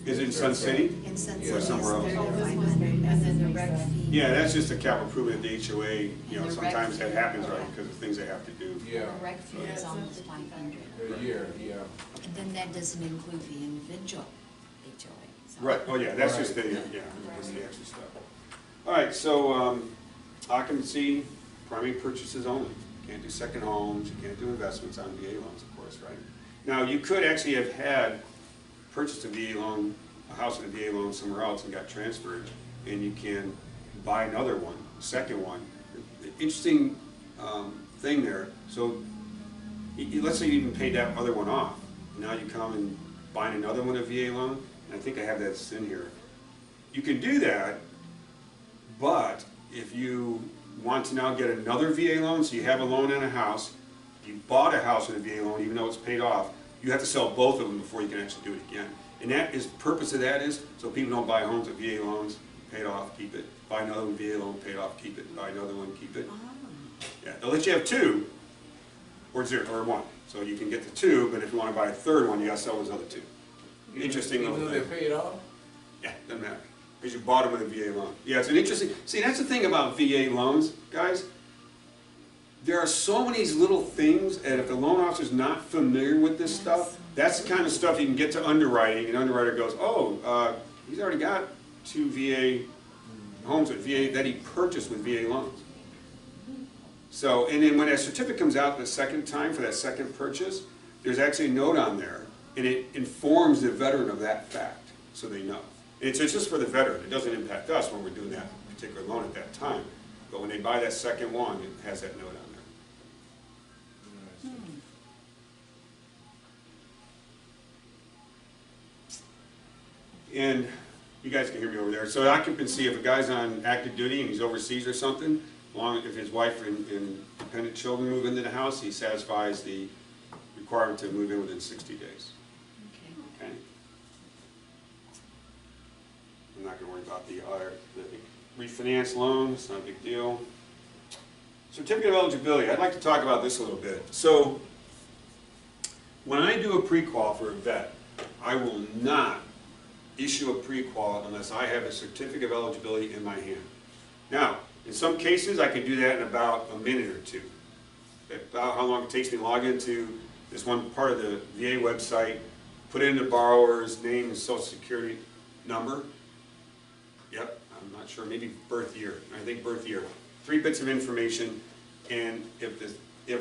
S1: Is it in Sun City?
S2: In Sun
S3: Yeah,
S2: City, it's
S1: somewhere else.
S2: 3,500, and then the rec fee.
S1: Yeah, that's just a capital improvement at the HOA, you know,
S2: And the rec
S1: sometimes that
S2: fee.
S1: happens, right, because of things they have to do.
S3: Yeah,
S2: The rec fee is almost 500.
S3: a year, yeah.
S2: And then that doesn't include the individual HOA. so-
S1: Right, oh yeah, that's just the,
S3: Right.
S1: yeah, that's the extra stuff. All right, so, occupancy, primary purchases only. Can't do second homes, you can't do investments on VA loans, of course, right? Now, you could actually have had, purchased a VA loan, a house in a VA loan somewhere else and got transferred, and you can buy another one, second one. The interesting thing there, so let's say you even paid that other one off. Now you come and buy another one, a VA loan, and I think I have that in here. You can do that, but if you want to now get another VA loan, so you have a loan on a house, you bought a house with a VA loan, even though it's paid off, you have to sell both of them before you can actually do it again. And that is, purpose of that is, so people don't buy homes with VA loans, paid off, keep it, buy another one, VA loan, paid off, keep it, buy another one, keep it.
S2: Ah,
S1: Yeah, they'll let you have two, or zero, or one. So you can get the two, but if you want to buy a third one, you gotta sell those other two. Interesting
S3: Even
S1: little
S3: though
S1: thing.
S3: they're paid off?
S1: Yeah, doesn't matter, because you bought them with a VA loan. Yeah, it's an interesting, see, that's the thing about VA loans, guys. There are so many little things, and if the loan officer's not familiar with this stuff, that's the kind of stuff you can get to underwriting, and underwriter goes, oh, he's already got 2 VA homes with VA, that he purchased with VA loans. So, and then when that certificate comes out the second time for that second purchase, there's actually a note on there, and it informs the veteran of that fact, so they know. It's just for the veteran, it doesn't impact us when we're doing that particular loan at that time, but when they buy that second one, it has that note on there. And you guys can hear me over there. So occupancy, if a guy's on active duty and he's overseas or something, if his wife and dependent children move into the house, he satisfies the requirement to move in within 60 days.
S2: okay.
S1: Okay? I'm not going to worry about the refinance loan, it's not a big deal. Certificate of eligibility, I'd like to talk about this a little bit. So, when I do a pre-qual for a vet, I will not issue a pre-qual unless I have a certificate of eligibility in my hand. Now, in some cases, I can do that in about a minute or two. About how long it takes me to log into this one part of the VA website, put in the borrower's name and social security number. Yep, I'm not sure, maybe birth year. I think birth year. 3 bits of information, and if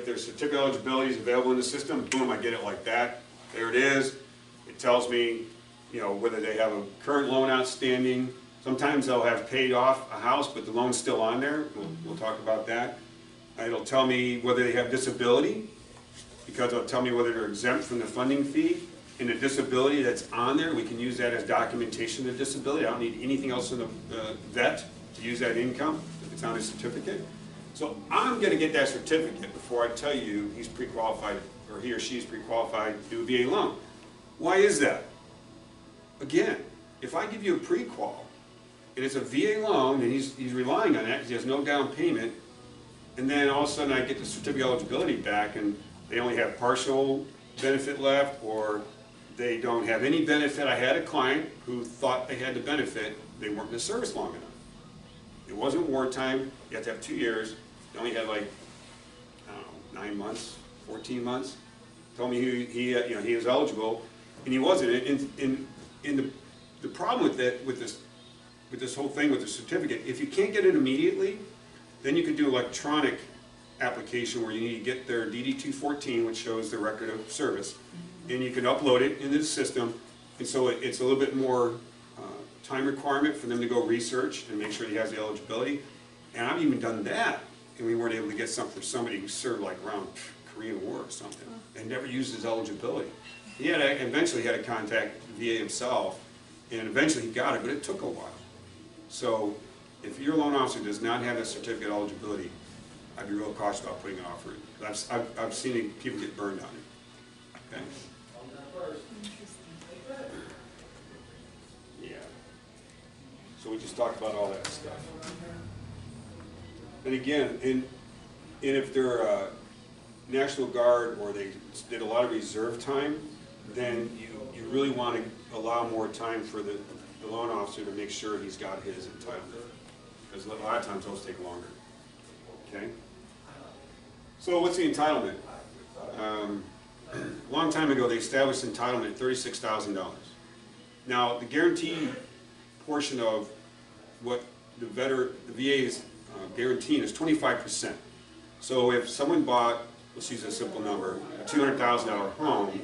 S1: their certificate of eligibility is available in the system, boom, I get it like that. There it is. It tells me, you know, whether they have a current loan outstanding. Sometimes they'll have paid off a house, but the loan's still on there. We'll talk about that. It'll tell me whether they have disability, because it'll tell me whether they're exempt from the funding fee. And the disability that's on there, we can use that as documentation of disability. I don't need anything else in the vet to use that income if it's on his certificate. So I'm going to get that certificate before I tell you he's pre-qualified, or he or she's pre-qualified to do a VA loan. Why is that? Again, if I give you a pre-qual, and it's a VA loan, and he's relying on that because he has no down payment, and then all of a sudden I get the certificate of eligibility back, and they only have partial benefit left, or they don't have any benefit. I had a client who thought they had the benefit, they weren't in the service long enough. It wasn't wartime, you have to have 2 years, they only had like, I don't know, 9 months, 14 months. told me he was eligible, and he wasn't. And the problem with that, with this whole thing with the certificate, if you can't get it immediately, then you can do electronic application where you need to get their DD-214, which shows the record of service, and you can upload it into the system, and so it's a little bit more time requirement for them to go research and make sure he has the eligibility. And I've even done that, and we weren't able to get something from somebody who served like around Korean War or something, and never used his eligibility. He had eventually had to contact the VA himself, and eventually he got it, but it took a while. So if your loan officer does not have that certificate of eligibility, I'd be real cautious about putting an offer in. I've seen people get burned on it. Okay? Yeah. So we just talked about all that stuff. And again, and if they're a National Guard or they did a lot of reserve time, then you really want to allow more time for the loan officer to make sure he's got his entitlement. Because a lot of times those take longer. Okay? So what's the entitlement? A long time ago they established entitlement at $36,000. Now the guarantee portion of what the VA is guaranteeing is 25%. So if someone bought, let's use a simple number, a $200,000 home,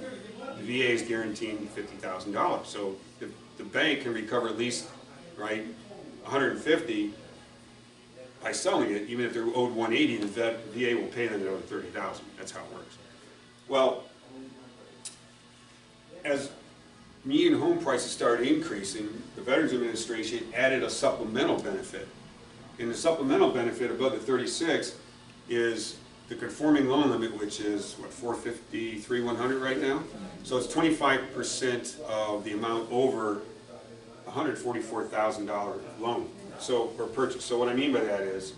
S1: the VA is guaranteeing $50,000. So if the bank can recover at least, right, $150,000 by selling it, even if they're owed $180,000, the VA will pay them another $30,000. That's how it works. Well, as median home prices started increasing, the Veterans Administration added a supplemental benefit. And the supplemental benefit above the 36 is the conforming loan limit, which is what, $453,100 right now. So it's 25% of the amount over $144,000 loan. So per purchase. So what I mean by that is,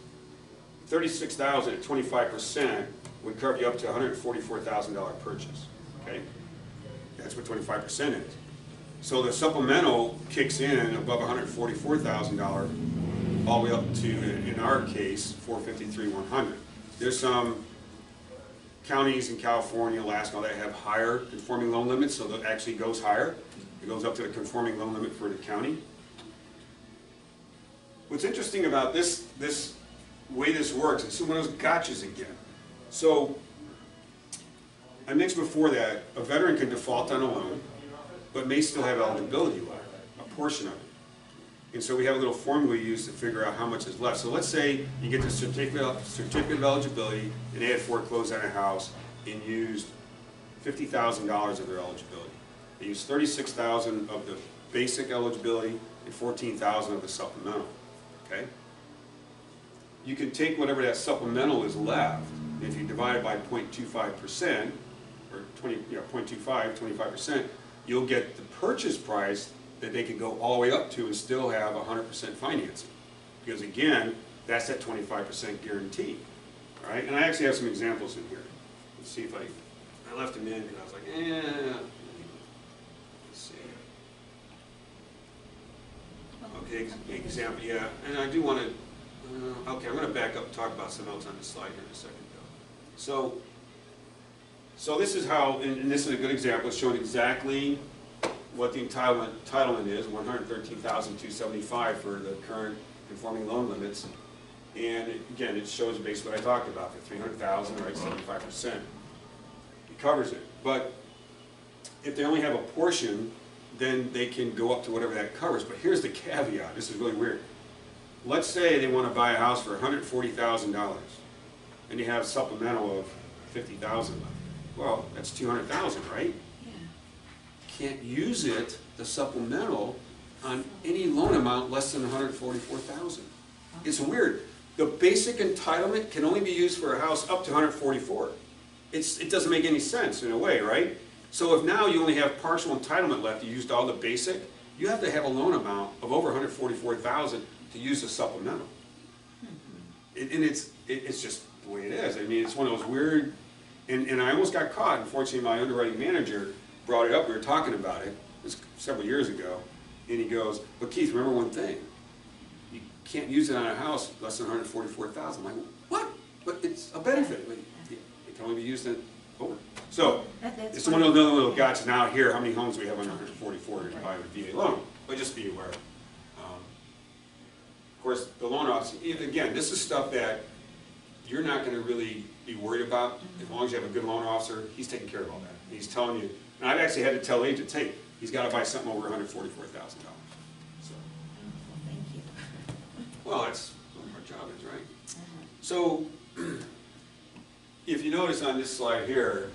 S1: $36,000 at 25% would cover you up to $144,000 purchase. Okay, that's what 25% is. So the supplemental kicks in above $144,000, all the way up to, in our case, $453,100. There's some counties in California, Alaska, that have higher conforming loan limits, so that actually goes higher. It goes up to the conforming loan limit for the county. What's interesting about this way this works, it's one of those gotchas again. So, I mentioned before that a veteran can default on a loan, but may still have eligibility left, a portion of it. And so we have a little formula we use to figure out how much is left. So let's say you get the certificate of eligibility, and they had foreclosed on a house and used $50,000 of their eligibility. They used $36,000 of the basic eligibility and $14,000 of the supplemental. Okay? You can take whatever that supplemental is left, and if you divide it by 0.25%, or 25%, you'll get the purchase price that they could go all the way up to and still have 100% financing. Because again, that's that 25% guarantee. All right? And I actually have some examples in here. Let's see if I left them in because I was like, let's see. Okay, example, yeah. And I do want to, okay, I'm going to back up and talk about something else on this slide here in a second, though. So this is how, and this is a good example, it's showing exactly what the entitlement is, $113,275 for the current conforming loan limits. And again, it shows basically what I talked about, the $300,000, right, 75%. It covers it. But if they only have a portion, then they can go up to whatever that covers. But here's the caveat, this is really weird. Let's say they want to buy a house for $140,000, and you have supplemental of $50,000 left. Well, that's $200,000, right? Can't use it, the supplemental, on any loan amount less than $144,000. It's weird. The basic entitlement can only be used for a house up to $144,000. It doesn't make any sense in a way, right? So if now you only have partial entitlement left, you used all the basic, you have to have a loan amount of over $144,000 to use the supplemental. And it's just the way it is. I mean, it's one of those weird, and I almost got caught. Unfortunately, my underwriting manager brought it up, we were talking about it, this several years ago, and he goes, but Keith, remember one thing, you can't use it on a house less than $144,000. I'm like, what? But it's a benefit. It can only be used at Hold it. So,
S2: That's
S1: it's one of
S2: fine.
S1: those little gotchas now here, how many homes we have under 144 to buy with VA loan, but just be aware. Of course, the loan officer, again, this is stuff that you're not gonna really be worried about, as long as you have a good loan officer, he's taking care of all that. He's telling you, and I've actually had to tell agents, hey, he's gotta buy something over $144,000. So,
S2: Well, thank you.
S1: well, that's what our job is, right?
S2: Uh-huh.
S1: So, if you notice on this slide here,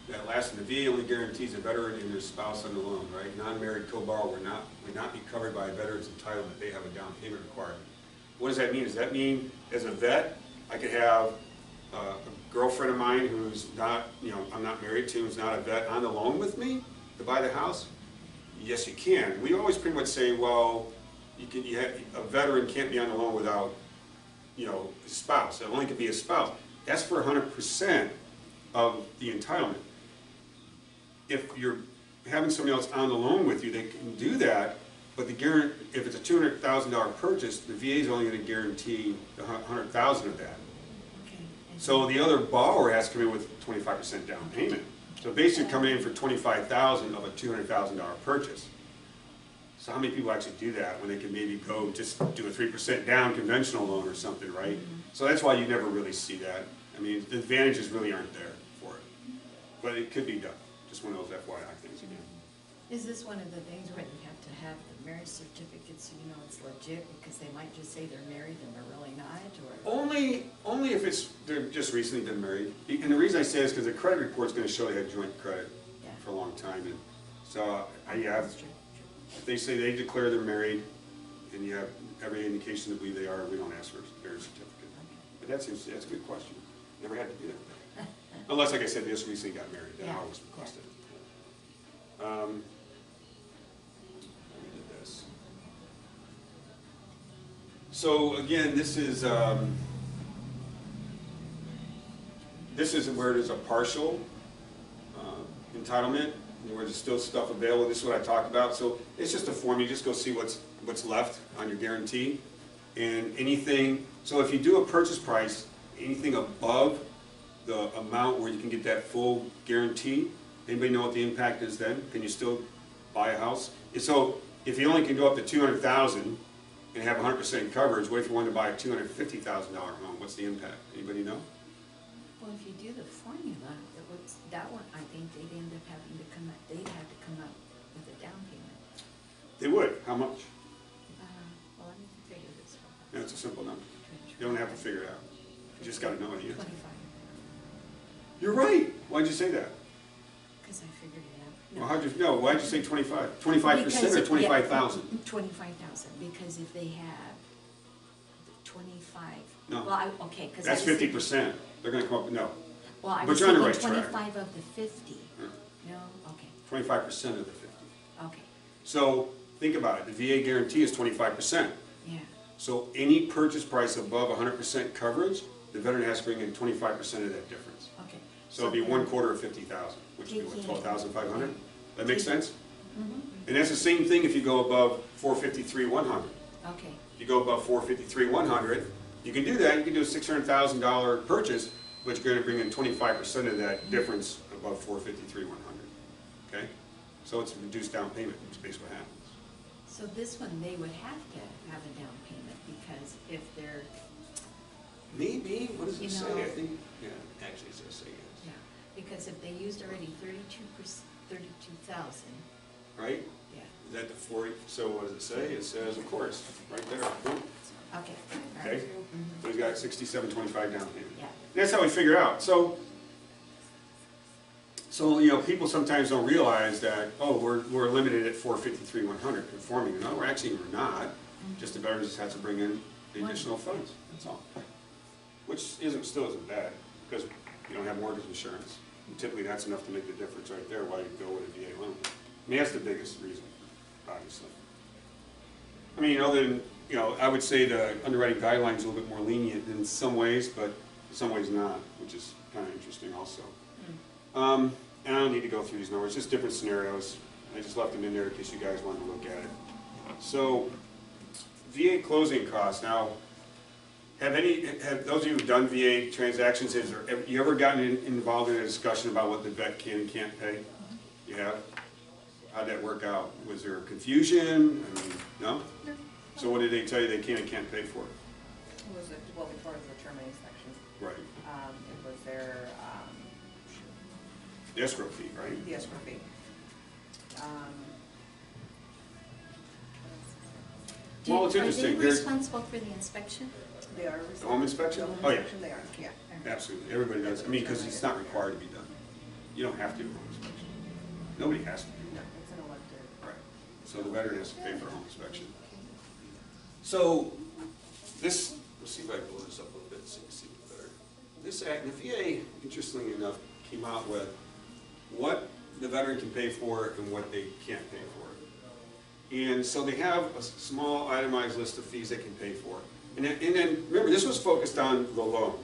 S1: that last one, the VA only guarantees a veteran and their spouse on the loan, right? Non-married co-borrower would not be covered by a veteran's entitlement. They have a down payment requirement. What does that mean? Does that mean, as a vet, I could have a girlfriend of mine who's not, I'm not married to, who's not a vet on the loan with me to buy the house? Yes, you can. We always pretty much say, well, a veteran can't be on the loan without, a spouse. It only could be a spouse. That's for 100% of the entitlement. If you're having somebody else on the loan with you, they can do that, but if it's a $200,000 purchase, the VA is only going to guarantee the $100,000 of that.
S2: Okay. And
S1: So the other borrower has to come in with 25% down payment. So basically coming in for $25,000 of a $200,000 purchase. So how many people actually do that when they can maybe go just do a 3% down conventional loan or something, right? So that's why you never really see that. I mean, the advantages really aren't there for it. But it could be done. Just one of those FYI things again.
S2: Is this one of the things where you have to have the marriage certificate so you know it's legit, because they might just say they're married and they're really not, or?
S1: Only if they're just recently been married. And the reason I say this is because the credit report's going to show they had joint credit
S2: Yeah.
S1: for a long time. And so I
S2: That's true.
S1: if they say they declare they're married and you have every indication to believe they are, we don't ask for a marriage certificate.
S2: Okay.
S1: But that's a good question. Never had to do that. Unless, like I said, they just recently got married. Then I
S2: Yeah.
S1: always requested it. We did this. So again, this is where there's a partial entitlement, where there's still stuff available. This is what I talked about. So it's just a form. You just go see what's left on your guarantee, and anything. So if you do a purchase price, anything above the amount where you can get that full guarantee, anybody know what the impact is then? Can you still buy a house? So if you only can go up to $200,000 and have 100% coverage, what if you wanted to buy a $250,000 home? What's the impact? Anybody know?
S2: Well, if you do the formula, that one, I think they'd end up having to they'd have to come up with a down payment.
S1: They would. How much?
S2: Well, let me figure this one.
S1: Yeah, it's a simple number. You don't have to figure it out. You just got to know what the answer.
S2: 25,
S1: You're right. Why'd you say that?
S2: because I figured it
S1: Well,
S2: out.
S1: why'd you say 25? 25% or 25,000?
S2: 25,000, because if they have 25.
S1: No.
S2: Well, okay, because
S1: That's 50%. They're going to come up, no.
S2: Well, I
S1: But
S2: was
S1: you're on the
S2: thinking
S1: right track.
S2: 25 of the 50.
S1: Yeah.
S2: No? Okay,
S1: 25% of the 50.
S2: okay,
S1: So think about it. The VA guarantee is 25%.
S2: yeah.
S1: So any purchase price above 100% coverage, the veteran has to bring in 25% of that difference.
S2: Okay.
S1: So it'd be 1/4 of 50,000, which would be what, 12,500? That makes sense?
S2: Mhm.
S1: And that's the same thing if you go above 453,100.
S2: Okay,
S1: If you go above 453,100, you can do that. You can do a $600,000 purchase, but you're going to bring in 25% of that difference above 453,100. Okay? So it's a reduced down payment, which is basically what happens.
S2: so this one, they would have to have a down payment, because if they're,
S1: Maybe. What does
S2: You
S1: it say?
S2: know-
S1: I think, yeah, actually it says say yes.
S2: yeah, because if they used already 32,000,
S1: Right?
S2: yeah,
S1: Is that the 40? So what does it say? It says, of course, right there. Boom.
S2: okay. all
S1: Okay?
S2: right. Mhm.
S1: So he's got 67.25 down payment.
S2: Yeah,
S1: That's how we figure out. So people sometimes don't realize that, oh, we're limited at 453,100 conforming. No, we're not. Just the veteran just has to bring in the additional funds. That's all. Which still isn't bad, because you don't have mortgage insurance. And typically, that's enough to make the difference right there. Why you go with a VA loan? I mean, that's the biggest reason, obviously. I mean, other than I would say the underwriting guidelines are a little bit more lenient in some ways, but in some ways not, which is kind of interesting also. And I don't need to go through these numbers, just different scenarios. I just left them in there in case you guys wanted to look at it. So, VA closing costs. Now, Have those of you who've done VA transactions, have you ever gotten involved in a discussion about what the vet can and can't pay? You have? How'd that work out? Was there confusion? I mean, no?
S4: No.
S1: So what did they tell you they can and can't pay for?
S4: It was, well, before it was the terminating section,
S1: Right.
S4: it was their,
S1: The escrow fee, right?
S4: the escrow fee.
S1: Well, it's interesting.
S2: Are they responsible for the inspection?
S4: They are.
S1: The home inspection?
S4: The home
S1: Oh, yeah.
S4: inspection, they are, yeah.
S1: Absolutely. Everybody does. I mean, because it's not required to be done. You don't have to do a home inspection. Nobody has to do
S4: No,
S1: that.
S4: it's an elected.
S1: Right. So the veteran has to pay for a home inspection. So this, let's see if I can blow this up a little bit so you can see it better. This act, the VA, interestingly enough, came out with what the veteran can pay for and what they can't pay for. And so they have a small itemized list of fees they can pay for. And then remember, this was focused on the loan.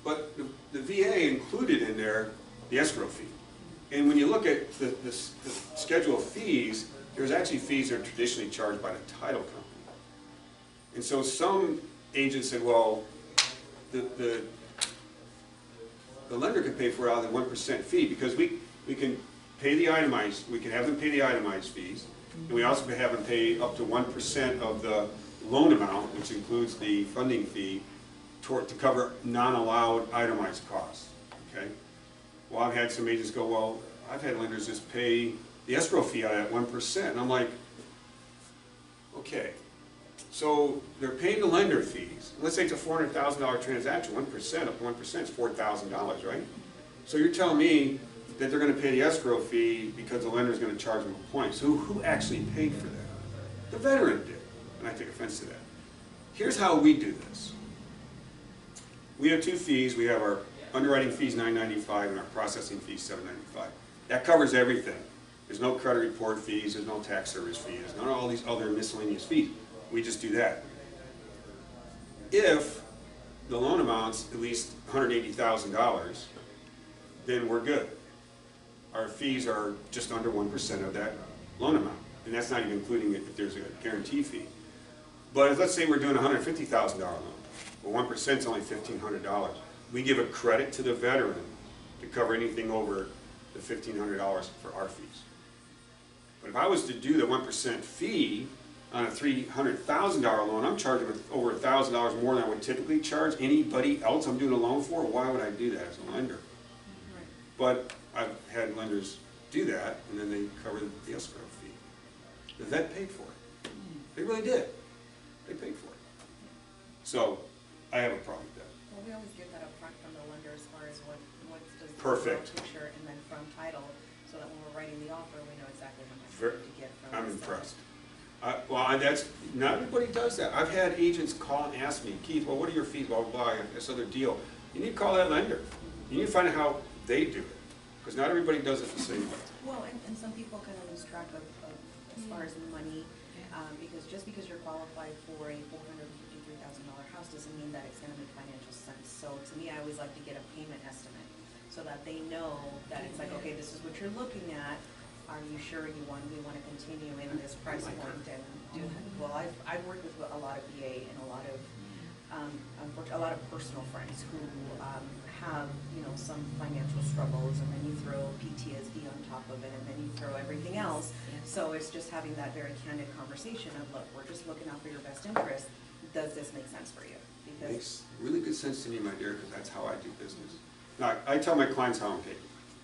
S1: But the VA included in there the escrow fee. And when you look at the schedule of fees, there's actually fees that are traditionally charged by the title company. And so some agents said, well, the lender could pay for it out of the 1% fee because we can pay the itemized, we can have them pay the itemized fees, and we also can have them pay up to 1% of the loan amount, which includes the funding fee, to cover non-allowed itemized costs, okay? Well, I've had some agents go, well, I've had lenders just pay the escrow fee out of that 1%, and I'm like, okay. So they're paying the lender fees. Let's say it's a $400,000 transaction, 1% of 1% is $4,000, right? So you're telling me that they're going to pay the escrow fee because the lender is going to charge them a point. So who actually paid for that? The veteran did, and I take offense to that. Here's how we do this. We have two fees. We have our underwriting fees $9.95 and our processing fees $7.95. That covers everything. There's no credit report fees. There's no tax service fees. There's none of all these other miscellaneous fees. We just do that. If the loan amount's at least $180,000, then we're good. Our fees are just under 1% of that loan amount, and that's not even including it if there's a guarantee fee. But let's say we're doing a $150,000 loan. Well, 1% is only $1,500. We give a credit to the veteran to cover anything over the $1,500 for our fees. But if I was to do the 1% fee on a $300,000 loan, I'm charging over $1,000 more than I would typically charge anybody else I'm doing a loan for. Why would I do that as a lender?
S4: Right.
S1: But I've had lenders do that, and then they cover the escrow fee. The vet paid for it. They really did. They paid for it. So I have a problem with that.
S4: Well, we always get that up front from the lender as far as what does the
S1: Perfect.
S4: picture, and then from title, so that when we're writing the offer, we know exactly how much
S1: Ver-
S4: to get from
S1: I'm
S4: the seller.
S1: impressed. Well, that's, not everybody does that. I've had agents call and ask me, Keith, well, what are your fees, blah, blah, blah, I have this other deal. You need to call that lender. You need to find out how they do it, because not everybody does it the same way.
S4: Well, and some people kind of lose track of as far as the money, because just because you're qualified for a $453,000 house doesn't mean that it's gonna make financial sense. So to me, I always like to get a payment estimate, so that they know that it's like, okay, this is what you're looking at. Are you sure we want to continue in this price point and do, well, I've worked with a lot of VA and a lot of personal friends who have, some financial struggles, and then you throw PTSD on top of it, and then you throw everything else. So it's just having that very candid conversation of, look, we're just looking out for your best interest. Does this make sense for you? Because
S1: Makes really good sense to me, my dear, because that's how I do business. Now, I tell my clients how I'm paid.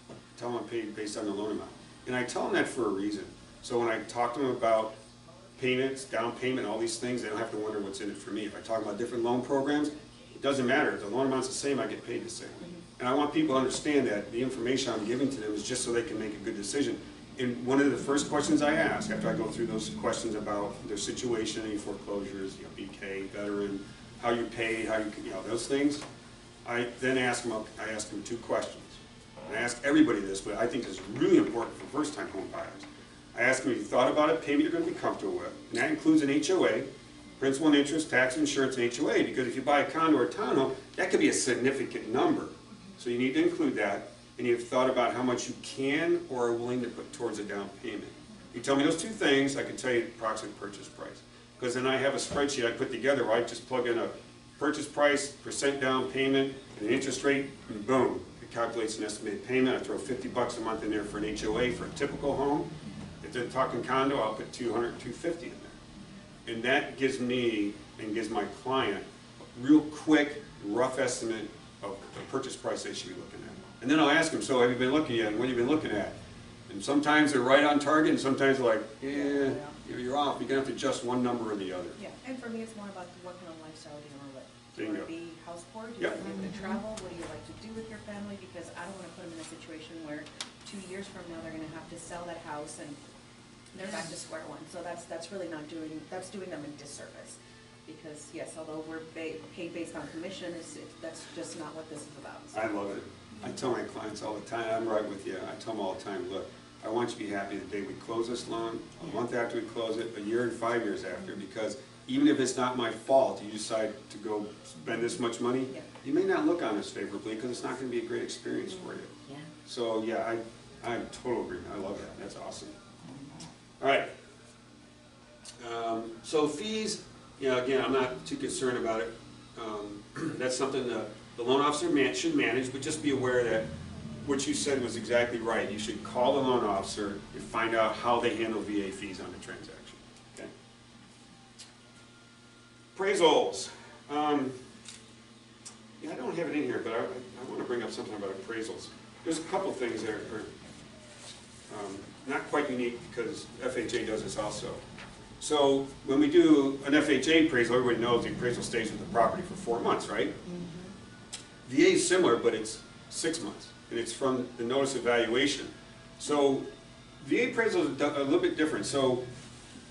S1: I tell them I'm paid based on the loan amount. And I tell them that for a reason. So when I talk to them about payments, down payment, all these things, they don't have to wonder what's in it for me. If I talk about different loan programs, it doesn't matter. If the loan amount's the same, I get paid the same. And I want people to understand that the information I'm giving to them is just so they can make a good decision. And one of the first questions I ask, after I go through those questions about their situation, any foreclosures, BK, veteran, how you pay, how you, those things, I then ask them two questions. And I ask everybody this, but I think this is really important for first-time home buyers. I ask them if you thought about a payment you're going to be comfortable with, and that includes an HOA, principal and interest, tax, insurance, and HOA, because if you buy a condo or a townhome, that could be a significant number. So you need to include that, and you've thought about how much you can or are willing to put towards a down payment. You tell me those two things, I can tell you the approximate purchase price. Because then I have a spreadsheet I put together where I just plug in a purchase price, percent down payment, and interest rate, and boom, it calculates an estimated payment. I throw $50 a month in there for an HOA for a typical home. If they're talking condo, I'll put $200, $250 in there. And that gives me and gives my client a real quick, rough estimate of the purchase price they should be looking at. And then I'll ask them, so have you been looking at it? What have you been looking at? And sometimes they're right on target, and sometimes they're like, yeah, you're off. You're going to have to adjust one number or the other.
S4: Yeah, and for me, it's more about what kind of lifestyle do you want to live? Do you
S1: Bingo.
S4: want to be house poor? Do you
S1: Yep.
S4: want to travel? What do you like to do with your family? Because I don't want to put them in a situation where 2 years from now, they're going to have to sell that house and they're back to square one. So that's really not doing, that's doing them a disservice. Because yes, although we're paid based on commission, that's just not what this is about. So.
S1: I love it. I tell my clients all the time, I'm right with you. I tell them all the time, look, I want you to be happy the day we close this loan, a month after we close it, a year and 5 years after, because even if it's not my fault, you decide to go spend this much money, you may not look on us favorably because it's not going to be a great experience for you.
S2: Yeah.
S1: So yeah, I totally agree. I love that. That's awesome. All right. So fees, again, I'm not too concerned about it. That's something the loan officer should manage, but just be aware that what you said was exactly right. You should call the loan officer and find out how they handle VA fees on the transaction. Okay? Appraisals. Yeah, I don't have it in here, but I want to bring up something about appraisals. There's a couple things that are not quite unique because FHA does this also. So when we do an FHA appraisal, everybody knows the appraisal stays with the property for 4 months, right? Mm-hmm. VA is similar, but it's 6 months, and it's from the notice of valuation. So VA appraisal is a little bit different. So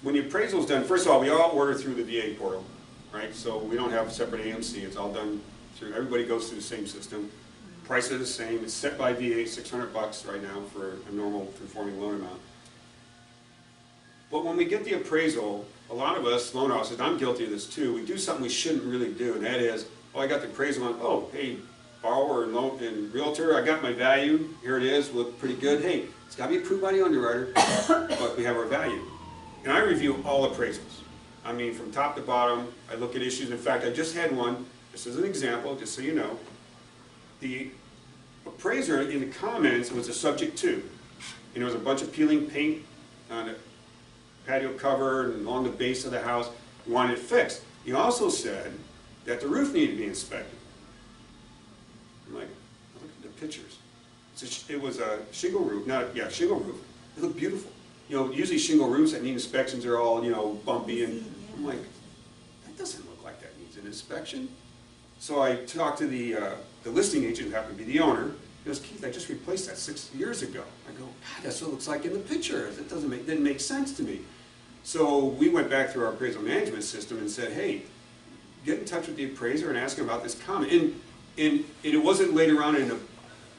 S1: when the appraisal is done, first of all, we all order through the VA portal, right? So we don't have a separate AMC. It's all done through, everybody goes through the same system. Prices are the same. It's set by VA, $600 right now for a normal conforming loan amount. But when we get the appraisal, a lot of us, loan officers, I'm guilty of this too, we do something we shouldn't really do, and that is, oh, I got the appraisal on, oh, hey, borrower and loan and realtor, I got my value, here it is, look pretty good. Hey, it's got to be approved by the underwriter, but we have our value. And I review all appraisals. I mean, from top to bottom, I look at issues. In fact, I just had one, just as an example, just so you know. The appraiser in the comments was a subject to, and there was a bunch of peeling paint on it, patio cover and along the base of the house. We wanted it fixed. He also said that the roof needed to be inspected. I'm like, look at the pictures. It was a shingle roof, shingle roof. It looked beautiful. You know, usually shingle roofs that need inspections are all, bumpy, and I'm like, that doesn't look like that needs an inspection. So I talked to the listing agent, who happened to be the owner. He goes, Keith, I just replaced that 6 years ago. I go, God, that's what it looks like in the picture. It didn't make sense to me. So we went back through our appraisal management system and said, hey, get in touch with the appraiser and ask him about this comment. And it wasn't later on in the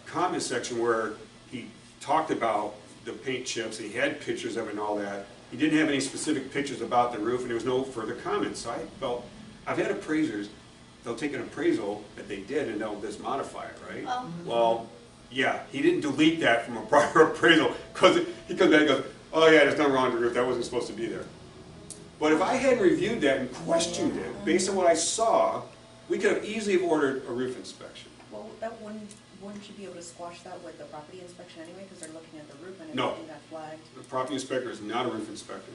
S1: comment section where he talked about the paint chips, and he had pictures of it and all that. He didn't have any specific pictures about the roof, and there was no further comments. So I felt, I've had appraisers, they'll take an appraisal that they did and they'll just modify it, right?
S2: Oh.
S1: Well, yeah, he didn't delete that from a prior appraisal, because he comes back and goes, oh yeah, there's nothing wrong with the roof, that wasn't supposed to be there. But if I had reviewed that and questioned it, based on what I saw, we could have easily ordered a roof inspection.
S4: Well, that wouldn't you be able to squash that with the property inspection anyway, because they're looking at the roof and
S1: No.
S4: everything got flagged?
S1: The property inspector is not a roof inspector.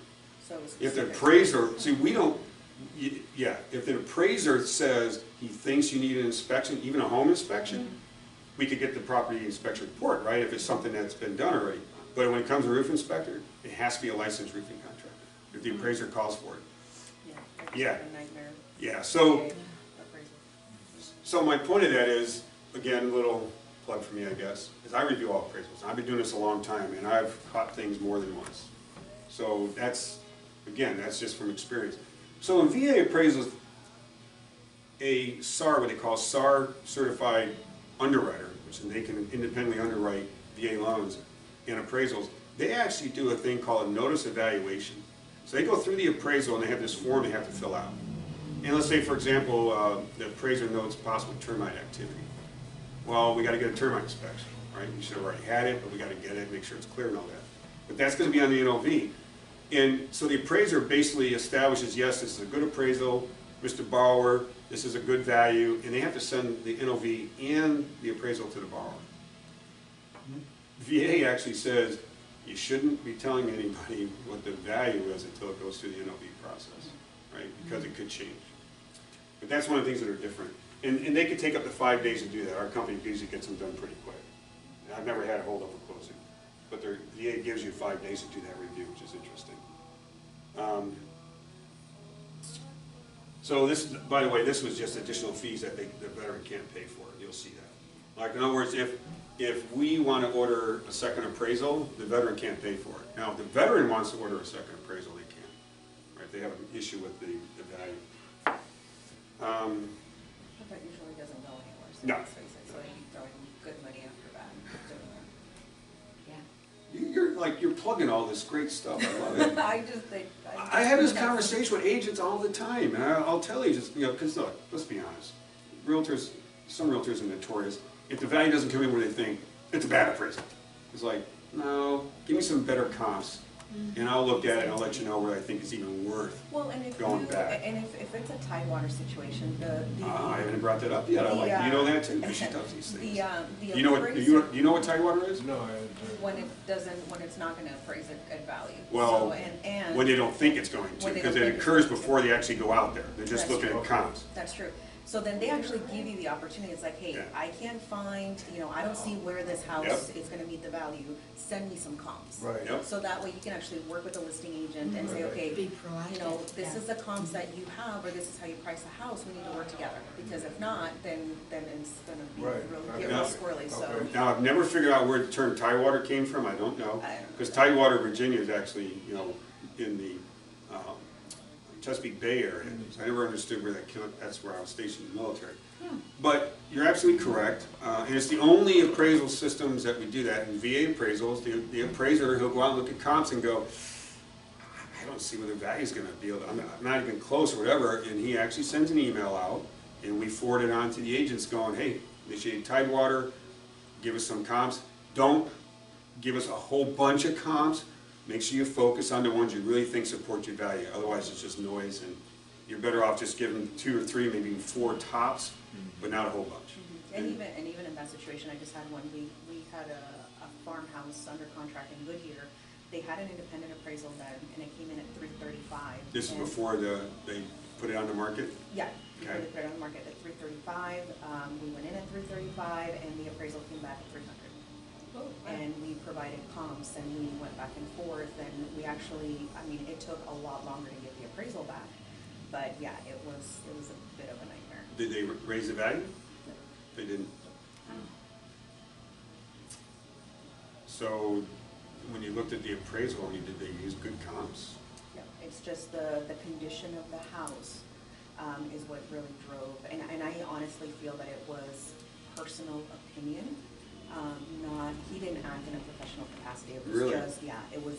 S4: So it's
S1: If the
S4: specific.
S1: appraiser, see, we don't, if the appraiser says he thinks you need an inspection, even a home inspection, we could get the property inspection report, right, if it's something that's been done already. But when it comes to roof inspector, it has to be a licensed roofing contractor, if the appraiser calls for it.
S4: Yeah. It's
S1: Yeah.
S4: like a nightmare.
S1: Yeah, so,
S4: Appraisal.
S1: so my point of that is, again, a little plug for me, I guess, is I review all appraisals. I've been doing this a long time, and I've caught things more than once. So that's, again, that's just from experience. So in VA appraisals, a SAR, what they call SAR certified underwriter, which they can independently underwrite VA loans and appraisals, they actually do a thing called a notice evaluation. So they go through the appraisal and they have this form they have to fill out. And let's say, for example, the appraiser notes possible termite activity. Well, we got to get a termite inspection, right? We should have already had it, but we got to get it, make sure it's clear and all that. But that's going to be on the NOV. And so the appraiser basically establishes, yes, this is a good appraisal, Mr. Borrower, this is a good value, and they have to send the NOV and the appraisal to the borrower. VA actually says you shouldn't be telling anybody what the value is until it goes through the NOV process, right? Because it could change. But that's one of the things that are different. And they could take up to 5 days to do that. Our company usually gets them done pretty quick. I've never had a hold up a closing. But their VA gives you 5 days to do that review, which is interesting. So this, by the way, this was just additional fees that the veteran can't pay for. You'll see that. Like, in other words, if we want to order a second appraisal, the veteran can't pay for it. Now, if the veteran wants to order a second appraisal, they can. Right? They have an issue with the value.
S4: But that usually doesn't go anywhere, so
S1: No.
S4: let's face it, so you'd be throwing good money after that.
S2: Yeah.
S1: You're plugging all this great stuff. I love it.
S4: I just think.
S1: I have this conversation with agents all the time, and I'll tell you, just, because look, let's be honest. Realtors, some realtors are notorious. If the value doesn't come in where they think, it's a bad appraisal. It's like, no, give me some better comps, and I'll look at it and I'll let you know where I think it's even worth
S4: Well, and if
S1: going
S4: you,
S1: back.
S4: and if it's a tidewater situation,
S1: I haven't brought that up yet. I like, you know that too, because she does these things.
S4: the
S1: You know what?
S4: appraisal-
S1: You know what Tidewater is?
S3: No,
S4: when it's not gonna appraise at value.
S1: Well,
S4: So, and
S1: when they don't think it's going to,
S4: When they
S1: because
S4: don't
S1: it
S4: think it's
S1: occurs
S4: going to.
S1: before they actually go out there. They're just
S4: That's
S1: looking
S4: true.
S1: at comps.
S4: That's true. So then they actually give you the opportunity, it's like, hey,
S1: Yeah.
S4: I can't find, I don't see where this house
S1: Yep.
S4: is gonna meet the value, send me some comps.
S3: right.
S1: Yep.
S4: So that way you can actually work with the listing agent and say,
S3: Right.
S4: okay,
S2: Be proactive.
S4: this
S2: Yeah.
S4: is the comps that you have, or this is how you price the house, we need to work together. Because if not, then it's gonna be
S3: Right.
S4: really, get
S3: Okay.
S4: real squirrely, so.
S3: Okay.
S1: Now, I've never figured out where the term Tidewater came from. I don't know.
S4: I don't know.
S1: Because Tidewater, Virginia is actually, in the Chesapeake Bay area. So I never understood where that's where I was stationed in the military. But you're absolutely correct. And it's the only appraisal systems that we do that. In VA appraisals, the appraiser, he'll go out and look at comps and go, I don't see where the value's gonna be. I'm not even close or whatever. And he actually sends an email out, and we forward it on to the agents going, hey, initiate Tidewater, give us some comps. Don't give us a whole bunch of comps. Make sure you focus on the ones you really think support your value. Otherwise, it's just noise, and you're better off just giving 2 or 3, maybe 4 tops, but not a whole bunch.
S4: And even in that situation, I just had one, we had a farmhouse under contract in Goodyear. They had an independent appraisal then, and it came in at $335.
S1: This is
S4: And-
S1: before they put it on the market?
S4: Yeah, before
S1: Okay.
S4: they put it on the market at $335. We went in at $335, and the appraisal came back at $300. And we provided comps, and we went back and forth, and we actually, it took a lot longer to get the appraisal back. But yeah, it was a bit of a nightmare.
S1: Did they raise the value? They didn't. So, when you looked at the appraisal, did they use good comps?
S4: Yeah, it's just the condition of the house is what really drove, and I honestly feel that it was personal opinion, he didn't act in a professional capacity. It was
S1: Really?
S4: just, yeah, it was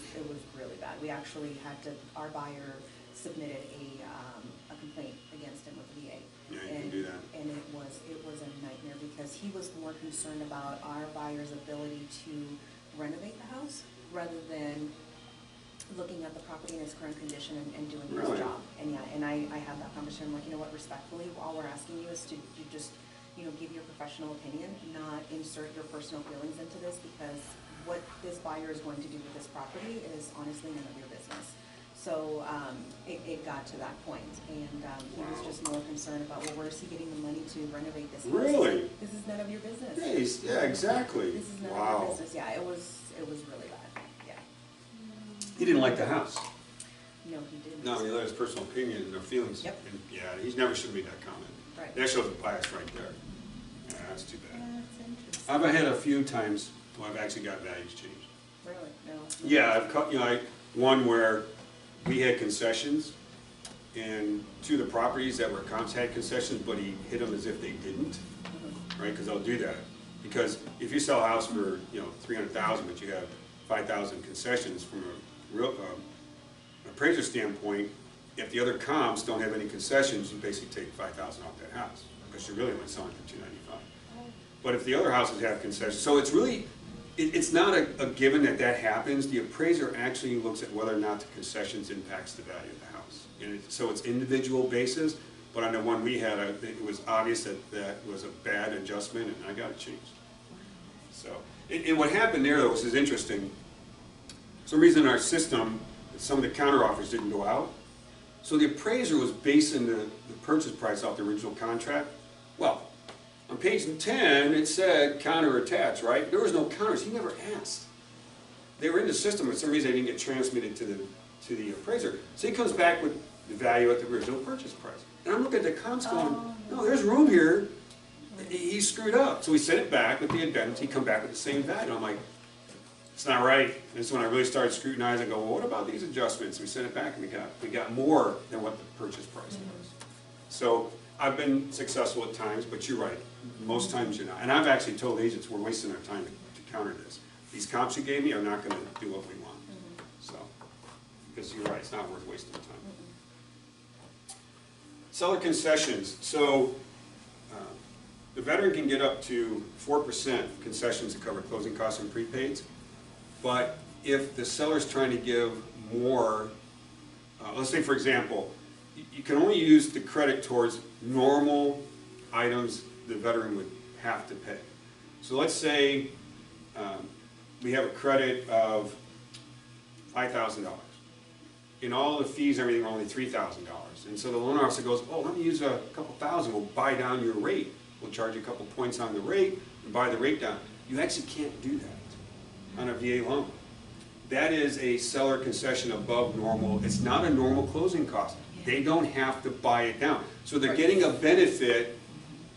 S4: really bad. We actually had to, our buyer submitted a complaint against him with the VA.
S1: Yeah, you can do that.
S4: And it was a nightmare because he was more concerned about our buyer's ability to renovate the house rather than looking at the property in its current condition and doing his
S1: Really?
S4: job. And yeah, and I had that conversation, I'm like, you know what, respectfully, all we're asking you is to just, give your professional opinion, not insert your personal feelings into this, because what this buyer is going to do with this property is honestly none of your business. So it got to that point, and he was just more concerned about, well, where is he getting the money to renovate this house?
S1: Really?
S4: This is none of your business.
S1: Yeah, exactly.
S4: This is none of
S1: Wow.
S4: your business. Yeah, it was really bad. Yeah.
S1: He didn't like the house.
S4: No, he didn't.
S1: No, he let his personal opinion and their feelings.
S4: Yep.
S1: And, yeah, he never should have made that comment.
S4: Right.
S1: That shows a bias right there. Yeah, that's too bad.
S2: That's interesting.
S1: I've had a few times where I've actually got values changed.
S4: Really? No.
S1: Yeah, I've cut, one where we had concessions, and 2 of the properties that were comps had concessions, but he hit them as if they didn't, right? Because they'll do that. Because if you sell a house for, $300,000, but you have 5,000 concessions from a real appraiser standpoint, if the other comps don't have any concessions, you basically take 5,000 off that house, because you're really only selling for $295. But if the other houses have concessions, so it's really, it's not a given that happens. The appraiser actually looks at whether or not the concessions impacts the value of the house. And so it's individual basis, But on the one we had, it was obvious that that was a bad adjustment, and I got it changed. So, and what happened there, though, is interesting. For some reason in our system, some of the counteroffers didn't go out. So the appraiser was basing the purchase price off the original contract. Well, on page 10, it said counter attached, right? There was no counters. He never asked. They were in the system, but for some reason they didn't get transmitted to the appraiser. So he comes back with the value at the original purchase price. And I'm looking at the comps going, no, there's room here. He screwed up. So we sent it back with the addendum. He come back with the same value. I'm like, it's not right. And this is when I really started scrutinizing and go, well, what about these adjustments? We sent it back and we got more than what the purchase price was. So I've been successful at times, but you're right. Most times you're not. And I've actually told agents we're wasting our time to counter this. These comps you gave me are not going to do what we want. So, because you're right, it's not worth wasting time. Seller concessions. So the veteran can get up to 4% concessions to cover closing costs and prepaids. But if the seller's trying to give more, let's say for example, you can only use the credit towards normal items the veteran would have to pay. So let's say we have a credit of $5,000. And all the fees and everything are only $3,000. And so the loan officer goes, oh, let me use a couple thousand, we'll buy down your rate. We'll charge you a couple points on the rate and buy the rate down. You actually can't do that on a VA loan. That is a seller concession above normal. It's not a normal closing cost. They don't have to buy it down. So they're getting a benefit,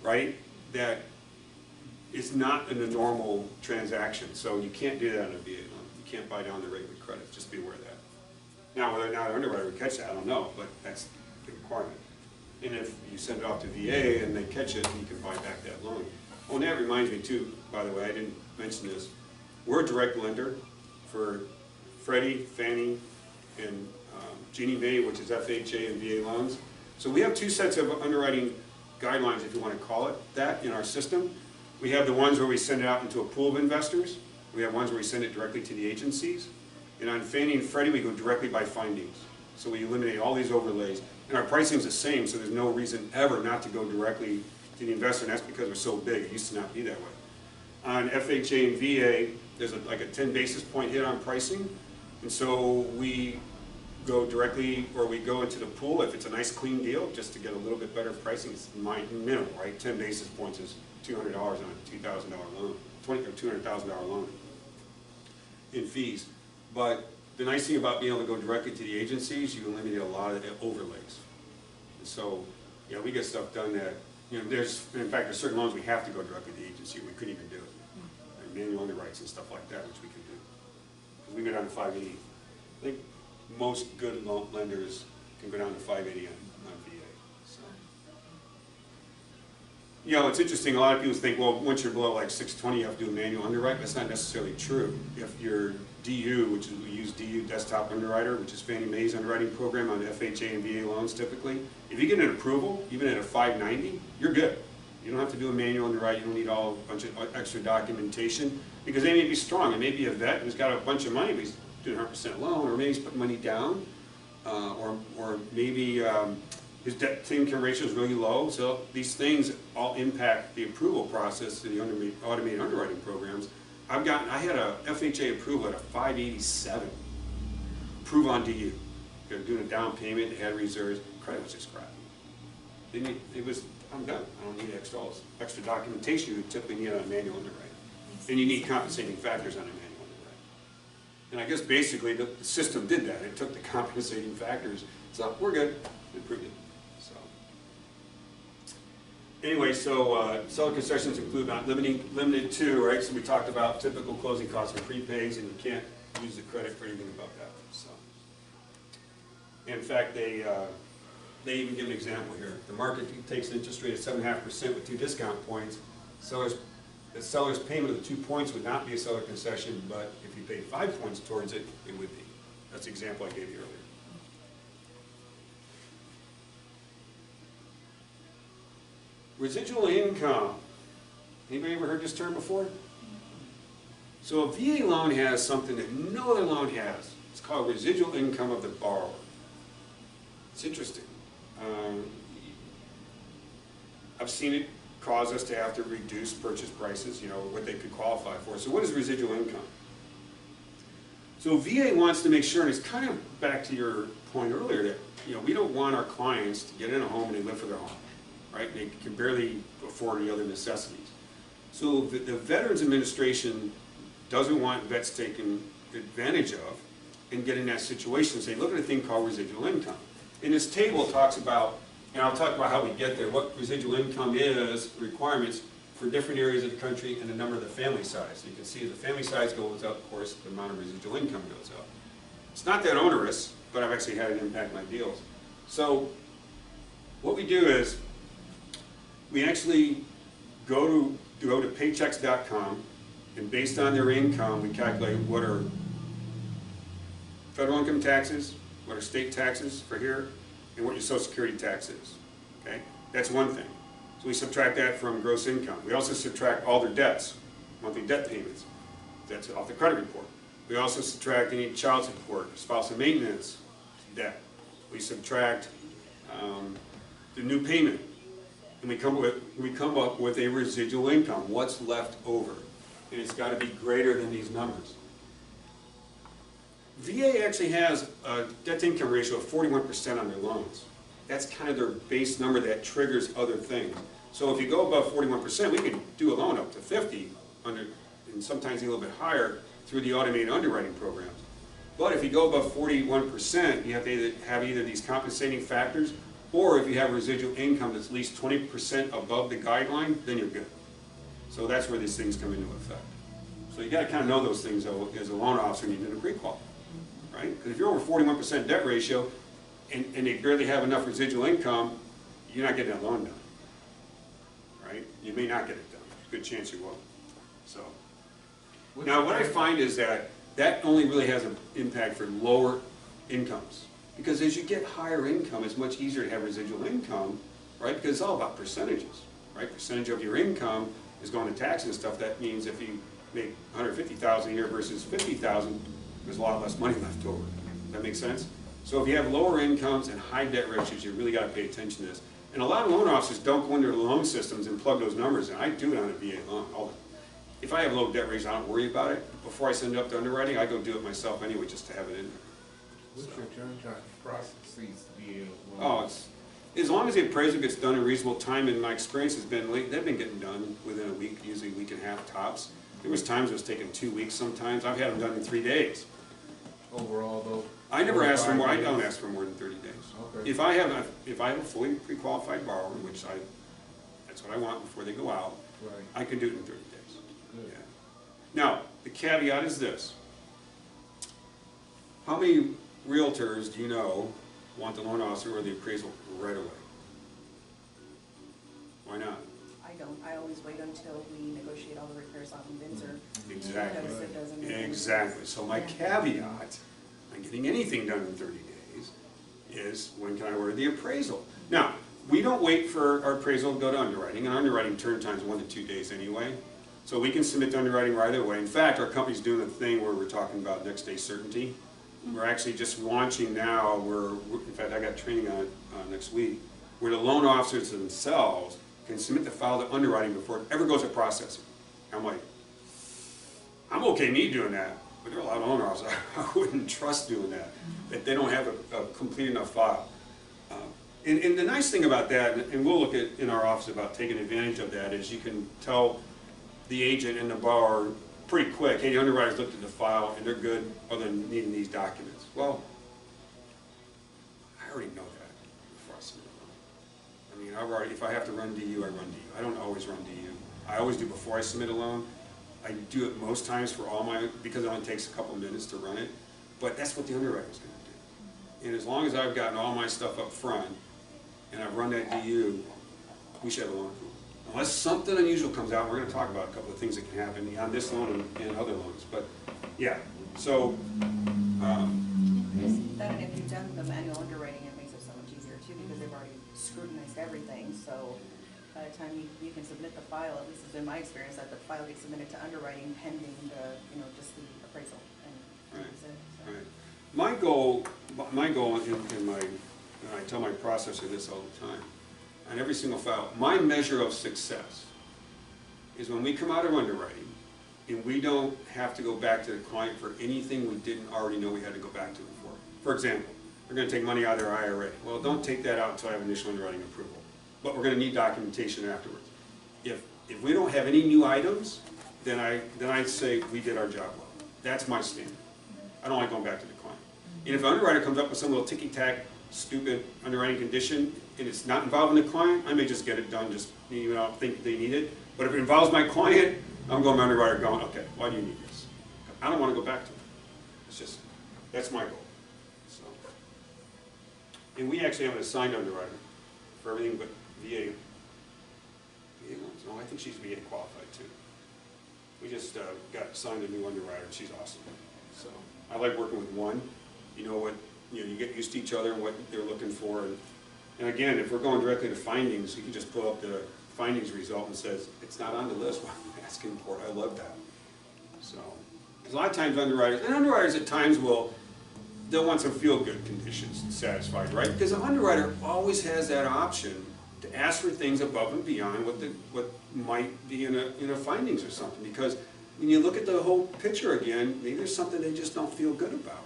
S1: right, that is not in a normal transaction. So you can't do that on a VA loan. You can't buy down the rate with credit. Just be aware of that. Now, whether or not an underwriter would catch that, I don't know, but that's the requirement. And if you send it off to VA and they catch it, you can buy back that loan. Oh, and that reminds me too, by the way, I didn't mention this. We're a direct lender for Freddie, Fannie, and Ginnie Mae, which is FHA and VA loans. So we have two sets of underwriting guidelines, if you want to call it that, in our system. We have the ones where we send it out into a pool of investors. We have ones where we send it directly to the agencies. And on Fannie and Freddie, we go directly by findings. So we eliminate all these overlays. And our pricing is the same, so there's no reason ever not to go directly to the investor, and that's because we're so big. It used to not be that way. On FHA and VA, there's like a 10 basis point hit on pricing. And so we go directly, or we go into the pool if it's a nice clean deal, just to get a little bit better pricing. It's minimal, right? 10 basis points is $200 on a $2,000 loan, or $200,000 loan in fees. But the nice thing about being able to go directly to the agencies, you eliminate a lot of the overlays. And so, yeah, we get stuff done that, you know, in fact, there's certain loans we have to go directly to the agency. We couldn't even do it. Like manual underwrites and stuff like that, which we can do. Because we go down to 580. I think most good loan lenders can go down to 580 on VA. So, you know, it's interesting. A lot of people think, well, once you're below like 620, you have to do a manual underwrite. That's not necessarily true. If you're DU, which is, we use DU Desktop Underwriter, which is Fannie Mae's underwriting program on FHA and VA loans typically. If you get an approval, even at a 590, you're good. You don't have to do a manual underwrite. You don't need a bunch of extra documentation because they may be strong. It may be a vet who's got a bunch of money, but he's doing 100% loan, or maybe he's putting money down, or maybe his debt to income ratio is really low. So these things all impact the approval process to the automated underwriting programs. I had a FHA approval at a 587. Approve on DU. They're doing a down payment, they had reserves, credit was just crappy. I'm done. I don't need extra documentation you would typically need on a manual underwriting. And you need compensating factors on a manual underwriting. And I guess basically the system did that. It took the compensating factors. So we're good. We approved it. So anyway, so seller concessions include not limited to, right? So we talked about typical closing costs and prepays, and you can't use the credit for anything above that. So in fact, they even give an example here. The market takes an interest rate of 7.5% with 2 discount points. The seller's payment of the 2 points would not be a seller concession, but if you paid 5 points towards it, it would be. That's the example I gave you earlier. Residual income. Anybody ever heard this term before? So a VA loan has something that no other loan has. It's called residual income of the borrower. It's interesting. I've seen it cause us to have to reduce purchase prices, you know, what they could qualify for. So what is residual income? So VA wants to make sure, and it's kind of back to your point earlier, that, you know, we don't want our clients to get in a home and they live for their home, right? They can barely afford the other necessities. So the Veterans Administration doesn't want vets taken advantage of and get in that situation. So they look at a thing called residual income. And this table talks about, and I'll talk about how we get there, what residual income is, requirements for different areas of the country, and the number of the family size. So you can see as the family size goes up, of course, the amount of residual income goes up. It's not that onerous, but I've actually had it impact my deals. So what we do is we actually go to paychecks.com, and based on their income, we calculate what are federal income taxes, what are state taxes for here, and what your Social Security tax is. Okay? That's one thing. So we subtract that from gross income. We also subtract all their debts, monthly debt payments. That's off the credit report. We also subtract any child support, spousal maintenance debt. We subtract the new payment, and we come up with a residual income. What's left over? And it's got to be greater than these numbers. VA actually has a debt-to-income ratio of 41% on their loans. That's kind of their base number that triggers other things. So if you go above 41%, we can do a loan up to 50, and sometimes a little bit higher through the automated underwriting programs. But if you go above 41%, you have to have either these compensating factors, or if you have residual income that's at least 20% above the guideline, then you're good. So that's where these things come into effect. So you got to kind of know those things though, as a loan officer when you do the pre-qual, right? Because if you're over 41% debt ratio and they barely have enough residual income, you're not getting that loan done, right? You may not get it done. Good chance you won't. So now what I find is that only really has an impact for lower incomes. Because as you get higher income, it's much easier to have residual income, right? Because it's all about percentages, right? Percentage of your income is going to tax and stuff. That means if you make $150,000 a year versus $50,000, there's a lot less money left over. Does that make sense? So if you have lower incomes and high debt ratios, you really got to pay attention to this. And a lot of loan officers don't go into their loan systems and plug those numbers in. I do it on a VA loan. If I have low debt ratio, I don't worry about it. Before I send it up to underwriting, I go do it myself anyway just to have it in there.
S3: What's your turn process these VA loans?
S1: Oh, it's, as long as the appraisal gets done in reasonable time, and my experience has been, they've been getting done within a week, usually a week and a half tops. There was times it was taking 2 weeks sometimes. I've had them done in 3 days.
S3: Overall though?
S1: I never ask for more, I don't ask for more than 30 days.
S3: Okay.
S1: If I have a fully pre-qualified borrower, which that's what I want before they go out,
S3: Right.
S1: I can do it in 30 days.
S3: Good.
S1: Yeah. Now, the caveat is this. How many realtors do you know want the loan officer or the appraisal right away? Why not?
S4: I don't, I always wait until we negotiate all the repairs on Windsor.
S1: Exactly.
S4: Because it doesn't make any
S1: Exactly. So my caveat on getting anything done in 30 days is when can I order the appraisal? Now, we don't wait for our appraisal to go to underwriting, and underwriting turn time is 1 to 2 days anyway. So we can submit to underwriting right away. In fact, our company's doing a thing where we're talking about next day certainty. We're actually just launching now, in fact I got training on it next week, where the loan officers themselves can submit the file to underwriting before it ever goes to processing. I'm like, I'm okay me doing that, but there are a lot of loan officers I wouldn't trust doing that, if they don't have a complete enough file. And the nice thing about that, and we'll look at in our office about taking advantage of that, is you can tell the agent and the borrower pretty quick, hey, the underwriters looked at the file and they're good other than needing these documents. Well, I already know that before I submit a loan. I mean, I've already, if I have to run DU, I run DU. I don't always run DU. I always do before I submit a loan. I do it most times for all my, because it only takes a couple minutes to run it, but that's what the underwriter's going to do. And as long as I've gotten all my stuff up front and I've run that DU, we should have a loan approval. Unless something unusual comes out, we're going to talk about a couple of things that can happen on this loan and other loans. But yeah, so.
S4: That, and if you've done the manual underwriting, it makes it so much easier too, because they've already scrutinized everything. So by the time you can submit the file, at least it's been my experience that the file gets submitted to underwriting pending the, just the appraisal. And
S1: Right.
S4: that's it, so.
S1: Right. My goal in my, and I tell my processor this all the time, on every single file. My measure of success is when we come out of underwriting and we don't have to go back to the client for anything we didn't already know we had to go back to them for. For example, we're going to take money out of their IRA. Well, don't take that out until I have initial underwriting approval. But we're going to need documentation afterwards. If we don't have any new items, then I say we did our job well. That's my standard. I don't like going back to the client. And if an underwriter comes up with some little ticky-tack, stupid underwriting condition, and it's not involving the client, I may just get it done, just I don't think they need it. But if it involves my client, I'm going to my underwriter going, okay, why do you need this? I don't want to go back to it. It's just, that's my goal. So, and we actually have an assigned underwriter for everything but VA. VA loans? No, I think she's VA qualified too. We just got assigned a new underwriter, and she's awesome. So I like working with one. You know what, you get used to each other and what they're looking for. And again, if we're going directly to findings, you can just pull up the findings result and says, it's not on the list, what I'm asking for. I love that. So, because a lot of times underwriters at times they'll want some feel-good conditions satisfied, right? Because an underwriter always has that option to ask for things above and beyond what might be in a findings or something. Because when you look at the whole picture again, maybe there's something they just don't feel good about.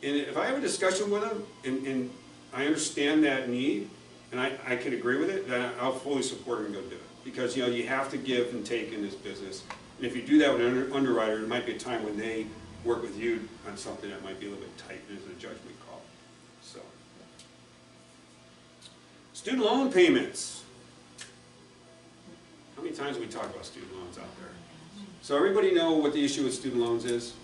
S1: And if I have a discussion with them and I understand that need, and I can agree with it, then I'll fully support them and go do it. Because you have to give and take in this business. And if you do that with an underwriter, there might be a time when they work with you on something that might be a little bit tight, and it's a judgment call. So, student loan payments. How many times have we talked about student loans out there? So everybody know what the issue with student loans is?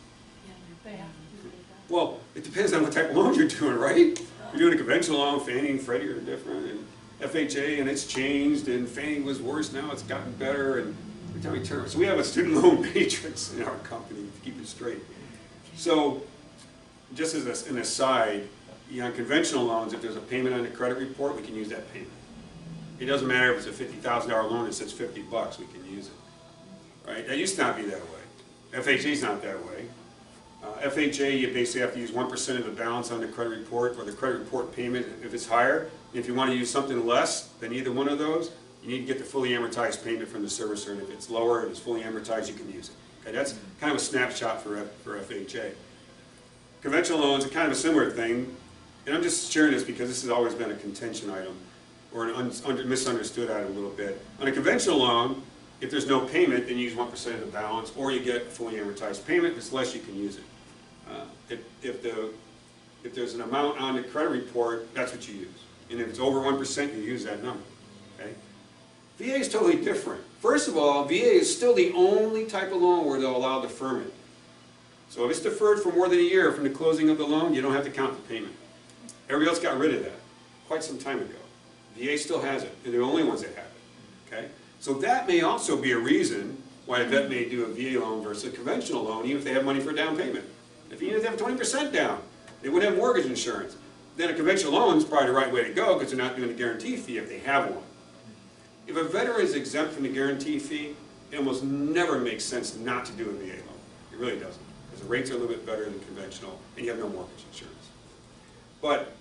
S5: They have to do that.
S1: Well, it depends on what type of loan you're doing, right? You're doing a conventional loan, Fannie and Freddie are different, and FHA, and it's changed, and Fannie was worse, now it's gotten better, and every time we turn, so we have a student loan matrix in our company to keep it straight. So, just as an aside, on conventional loans, if there's a payment on the credit report, we can use that payment. It doesn't matter if it's a $50,000 loan that says $50, we can use it. Right? That used to not be that way. FHA's not that way. FHA, you basically have to use 1% of the balance on the credit report or the credit report payment if it's higher. If you want to use something less than either one of those, you need to get the fully amortized payment from the servicer, and if it's lower and it's fully amortized, you can use it. Okay, that's kind of a snapshot for FHA. Conventional loans are kind of a similar thing, and I'm just sharing this because this has always been a contention item or an misunderstood item a little bit. On a conventional loan, if there's no payment, then you use 1% of the balance, or you get a fully amortized payment. If it's less, you can use it. If there's an amount on the credit report, that's what you use. And if it's over 1%, you use that number. Okay? VA is totally different. First of all, VA is still the only type of loan where they'll allow deferment. So if it's deferred for more than a year from the closing of the loan, you don't have to count the payment. Everybody else got rid of that quite some time ago. VA still has it, and they're the only ones that have it. Okay? So that may also be a reason why a vet may do a VA loan versus a conventional loan, even if they have money for a down payment. If you have 20% down, they wouldn't have mortgage insurance. Then a conventional loan is probably the right way to go because they're not doing a guarantee fee if they have one. If a veteran is exempt from the guarantee fee, it almost never makes sense not to do a VA loan. It really doesn't. Because the rates are a little bit better than conventional, and you have no mortgage insurance. But,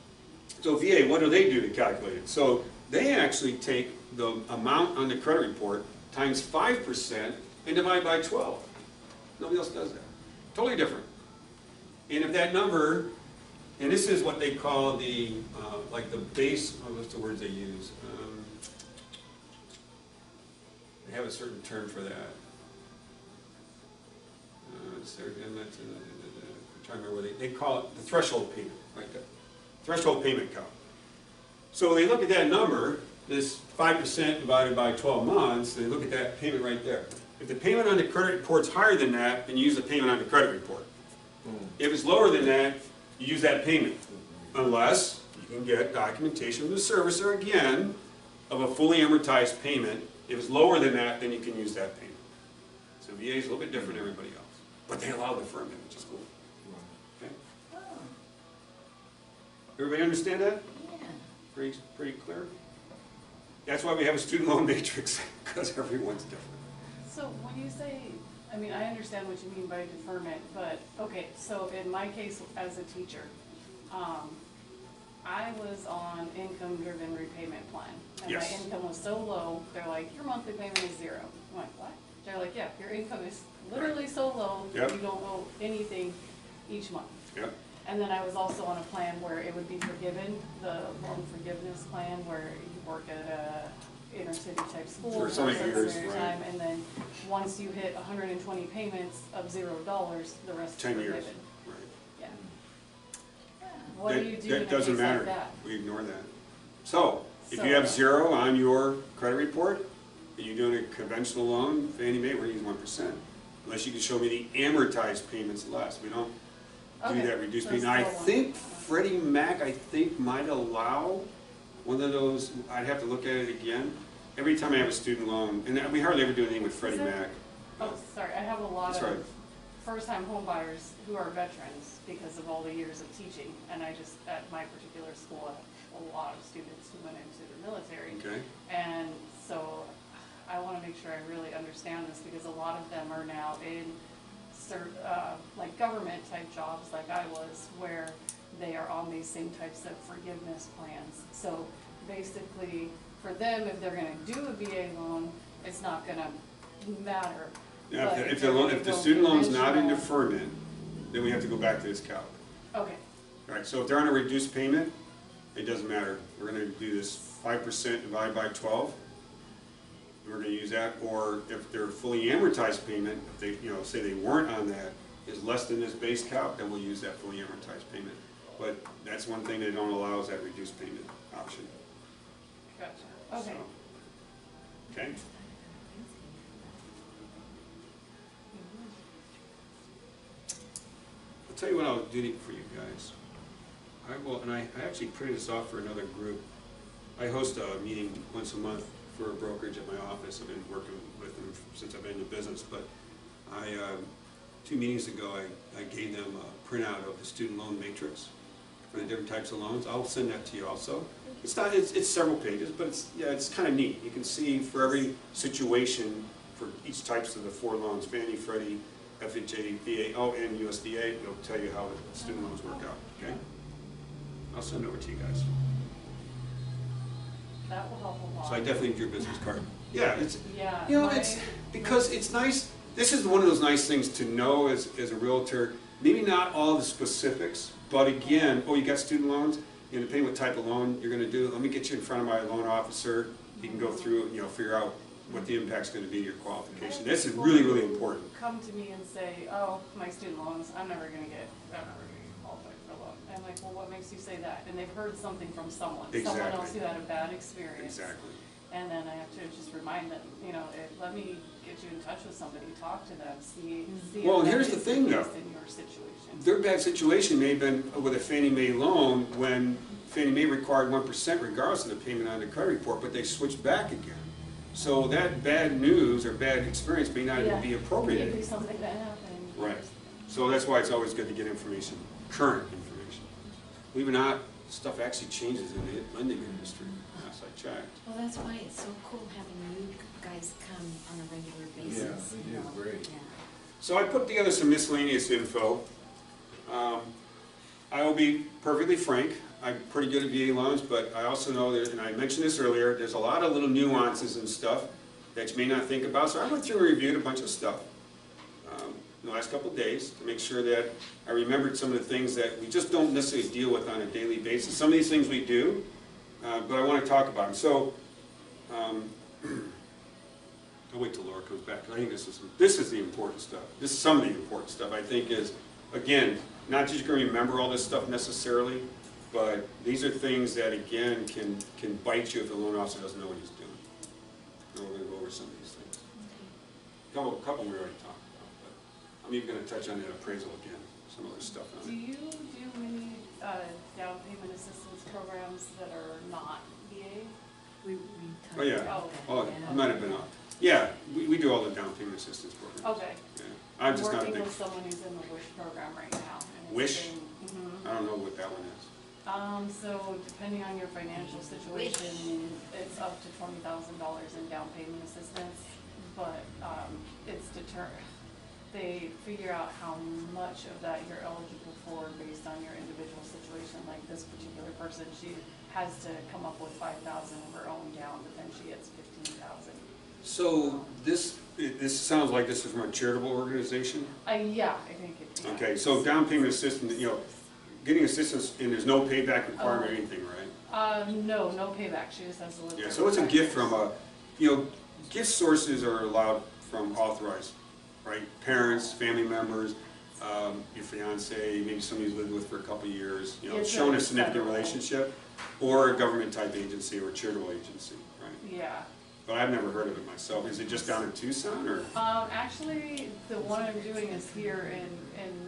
S1: so VA, what do they do to calculate it? So they actually take the amount on the credit report times 5% and divide by 12. Nobody else does that. Totally different. And if that number, and this is what they call the, like the base, what's the words they use? They have a certain term for that. I'm trying to remember what they call it, the threshold payment, right there. Threshold payment count. So they look at that number, this 5% divided by 12 months, they look at that payment right there. If the payment on the credit report's higher than that, then you use the payment on the credit report. If it's lower than that, you use that payment. Unless you can get documentation from the servicer, again, of a fully amortized payment. If it's lower than that, then you can use that payment. So VA is a little bit different than everybody else. But they allow deferment, which is cool. Okay? Everybody understand that?
S2: Yeah.
S1: Pretty clear? That's why we have a student loan matrix, because everyone's different.
S5: So when you say, I mean, I understand what you mean by deferment, but, okay, so in my case as a teacher, I was on income-driven repayment plan. And my
S1: Yes.
S5: income was so low, they're like, your monthly payment is 0. I'm like, what? They're like, yeah, your income is literally so low,
S1: Yep.
S5: you don't owe anything each month.
S1: Yep.
S5: And then I was also on a plan where it would be forgiven, the loan forgiveness plan, where you work at a inner city type school
S1: For so many
S5: a certain
S1: years,
S5: period of
S1: right.
S5: time, and then once you hit 120 payments of $0, the rest is
S1: 10
S5: forgiven.
S1: years, right.
S5: Yeah. What do you do in a
S1: That
S5: case
S1: doesn't matter.
S5: like that?
S1: We ignore that. So, if you
S5: So-
S1: have 0 on your credit report, and you're doing a conventional loan, Fannie Mae, we're gonna use 1%. Unless you can show me the amortized payments less. We don't do
S5: Okay,
S1: that reduced
S5: so
S1: payment. I
S5: still one.
S1: think Freddie Mac, might allow one of those, I'd have to look at it again. Every time I have a student loan, and we hardly ever do anything with Freddie
S5: Is there-
S1: Mac.
S5: Oh, sorry, I have a lot
S1: That's right.
S5: of first-time homebuyers who are veterans because of all the years of teaching. And I just, at my particular school, I have a lot of students who went into the military.
S1: Okay,
S5: And so I want to make sure I really understand this because a lot of them are now in like government type jobs like I was, where they are on these same types of forgiveness plans. So basically, for them, if they're going to do a VA loan, it's not going to matter.
S1: now,
S5: But
S1: if
S5: they're gonna
S1: the
S5: go
S1: student loan's not in
S5: conventional-
S1: deferment, then we have to go back to this calc.
S5: Okay,
S1: Right, so if they're on a reduced payment, it doesn't matter. We're gonna do this 5% divided by 12. We're gonna use that, or if they're fully amortized payment, if they, say they weren't on that, is less than this base calc, then we'll use that fully amortized payment. But that's one thing they don't allow is that reduced payment option.
S5: gotcha. Okay.
S1: So, okay? I'll tell you what I'll do for you guys. I will, and I actually printed this off for another group. I host a meeting once a month for a brokerage at my office. I've been working with them since I've been in the business, but 2 meetings ago, I gave them a printout of the student loan matrix for the different types of loans. I'll send that to you also. It's several pages, but it's kind of neat. You can see for every situation, for each types of the 4 loans, Fannie, Freddie, FHA, VA, and USDA, it'll tell you how the student loans work out, okay? I'll send it over to you guys.
S5: That will help a lot.
S1: So I definitely need your business card. Yeah,
S5: Yeah.
S1: it's, because it's nice, this is one of those nice things to know as a realtor, maybe not all the specifics, but again, you got student loans, depending what type of loan you're gonna do, let me get you in front of my loan officer, he can go through, figure out what the impact's gonna be to your qualification. This is really, really important.
S5: Come to me and say, oh, my student loans, I'm never gonna get qualified for a loan. I'm like, well, what makes you say that? And they've heard something from someone
S1: Exactly.
S5: else who had a bad experience.
S1: Exactly.
S5: And then I have to just remind them, let me get you in touch with somebody, talk to them, see
S1: Well, and
S5: if that
S1: here's
S5: is
S1: the thing, though.
S5: case in your situation.
S1: Their bad situation may have been with a Fannie Mae loan when Fannie Mae required 1% regardless of the payment on the credit report, but they switched back again. So that bad news or bad experience may not even be appropriate.
S5: Maybe something that happened.
S1: Right. So that's why it's always good to get information, current information. Believe it or not, stuff actually changes in the lending industry, last I checked.
S2: Well, that's why it's so cool having you guys come on a regular basis.
S3: they
S2: you
S3: do,
S2: know.
S3: great.
S2: Yeah.
S1: So I put together some miscellaneous info. I will be perfectly frank, I'm pretty good at VA loans, but I also know that, and I mentioned this earlier, there's a lot of little nuances and stuff that you may not think about. So I went through and reviewed a bunch of stuff in the last couple of days to make sure that I remembered some of the things that we just don't necessarily deal with on a daily basis. Some of these things we do, but I want to talk about them. So I'll wait till Laura comes back. I think this is the important stuff. This is some of the important stuff. I think is, again, not just going to remember all this stuff necessarily, but these are things that, again, can bite you if the loan officer doesn't know what he's doing. And we're going to go over some of these things. A couple we already talked about, but I'm even going to touch on that appraisal again, some other stuff
S5: Do
S1: on it.
S5: you do any down payment assistance programs that are not VA?
S2: We
S1: Oh, yeah.
S2: talked
S5: Oh,
S2: about
S1: Oh,
S2: that.
S1: I might have been off. Yeah, we do all the down payment assistance programs.
S5: Okay.
S1: Yeah. I'm just not a
S5: working
S1: big,
S5: with someone who's in the WISH program right now. and it's
S1: WISH?
S5: been-
S1: I don't know what that one is.
S5: So depending on your financial situation, it's up to $20,000 in down payment assistance, but it's they figure out how much of that you're eligible for based on your individual situation. Like this particular person, she has to come up with 5,000 of her own down, but then she gets 15,000.
S1: So this sounds like this is from a charitable organization?
S5: Yeah, I think it. Yeah.
S1: Okay, so down payment assistance, getting assistance, and there's no payback requirement or anything, right?
S5: No payback. She just has to live.
S1: Yeah,
S5: there
S1: so it's a
S5: for 5
S1: gift
S5: years.
S1: from gift sources are allowed from authorized, right? Parents, family members, your fiance, maybe somebody you've lived with for a couple of years,
S5: It's
S1: shown
S5: a
S1: a significant
S5: federal.
S1: relationship, or a government type agency or a charitable agency, right?
S5: Yeah.
S1: But I've never heard of it myself. Is it just down in Tucson, or?
S5: Actually, the one I'm doing is here in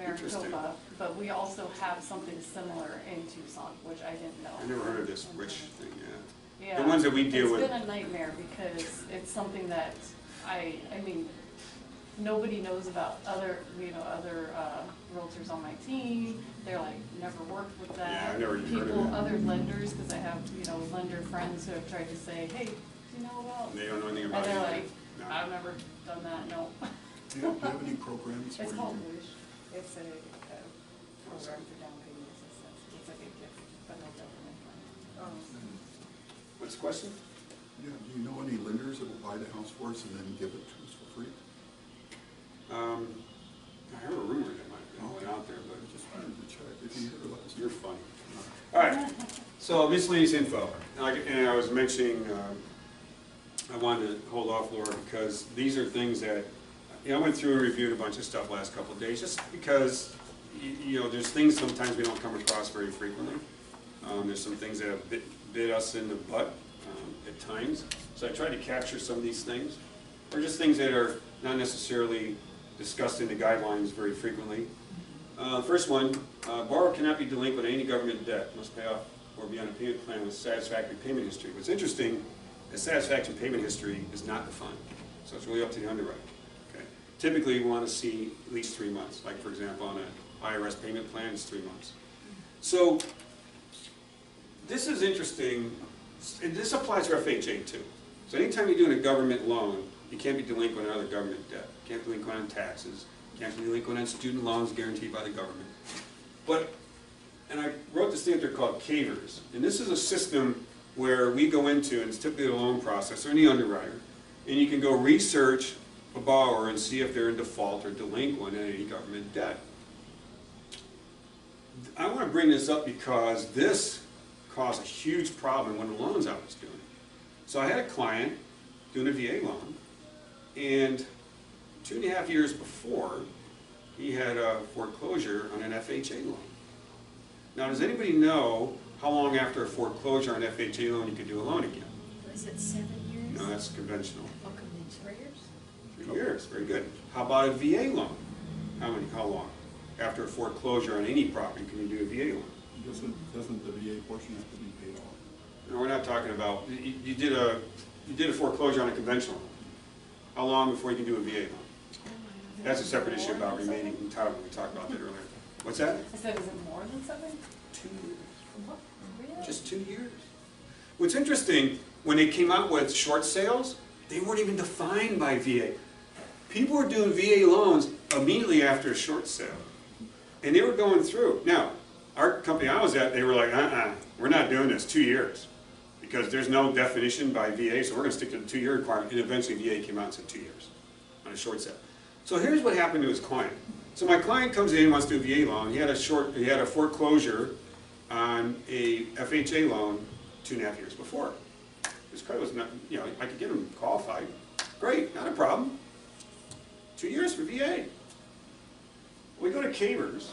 S1: Interesting.
S5: Maricopa, but we also have something similar in Tucson, which I didn't know.
S1: I never heard of this rich thing, yeah.
S5: Yeah.
S1: The ones that we deal with.
S5: It's been a nightmare because it's something that I mean, nobody knows about other realtors on my team. They're like, never worked with that.
S1: Yeah, I never even heard of
S5: People,
S1: it.
S5: other lenders, because I have, lender friends who have tried to say, hey, do you know about?
S1: They don't know anything
S5: And
S1: about it.
S5: they're
S1: either.
S5: like,
S1: No.
S5: I've never done that, no.
S6: Do you have any programs where
S5: It's
S6: you
S5: called
S6: can,
S5: Wish. It's a program for down payment assistance. It's like a gift, but no government money.
S1: What's the question?
S6: yeah, do you know any lenders that will buy the house for us and then give it to us for free?
S1: I heard a rumor that might be going out there, but
S6: I just wanted to check, if you hear, let us know.
S1: you're funny. All right, so miscellaneous info. And I was mentioning, I wanted to hold off, Laura, because these are things that, I went through and reviewed a bunch of stuff last couple of days, just because, there's things sometimes we don't come across very frequently. There's some things that have bit us in the butt at times. So I tried to capture some of these things, or just things that are not necessarily discussed in the guidelines very frequently. First one, borrower cannot be delinquent in any government debt, must pay off or be on a payment plan with satisfactory payment history. What's interesting, a satisfactory payment history is not defined, so it's really up to the underwriter. Okay. Typically, we want to see at least 3 months, like for example, on an IRS payment plan, it's 3 months. So, this is interesting, and this applies for FHA too. So anytime you're doing a government loan, you can't be delinquent on other government debt. You can't be delinquent on taxes. You can't be delinquent on student loans guaranteed by the government. And I wrote this thing up there called CAVERS. And this is a system where we go into, and it's typically the loan processor and the underwriter, and you can go research a borrower and see if they're in default or delinquent in any government debt. I want to bring this up because this caused a huge problem when the loans I was doing. So I had a client doing a VA loan, and 2.5 years before, he had a foreclosure on an FHA loan. Now, does anybody know how long after a foreclosure on an FHA loan you could do a loan again?
S2: Was it 7 years?
S1: No, that's conventional.
S2: Oh, conventional.
S1: 3 years, very good. How about a VA loan? How long? After a foreclosure on any property, can you do a VA loan?
S6: Doesn't the VA portion have to be paid off?
S1: No, we're not talking about, you did a foreclosure on a conventional loan. How long before you can do a VA loan? That's a separate issue about remaining entitlement. We talked about that earlier. What's that?
S5: I said, is it more than 7?
S1: 2 years.
S5: What? Really?
S1: Just 2 years. What's interesting, when they came out with short sales, they weren't even defined by VA. People were doing VA loans immediately after a short sale. And they were going through. Now, our company I was at, they were like, we're not doing this, 2 years. Because there's no definition by VA, so we're going to stick to the 2-year requirement. And eventually VA came out and said 2 years on a short sale. So here's what happened to his client. So my client comes in, wants to do a VA loan. He had a foreclosure on a FHA loan 2.5 years before. His credit was not, I could get him qualified. Great, not a problem. 2 years for VA. We go to CAVERS,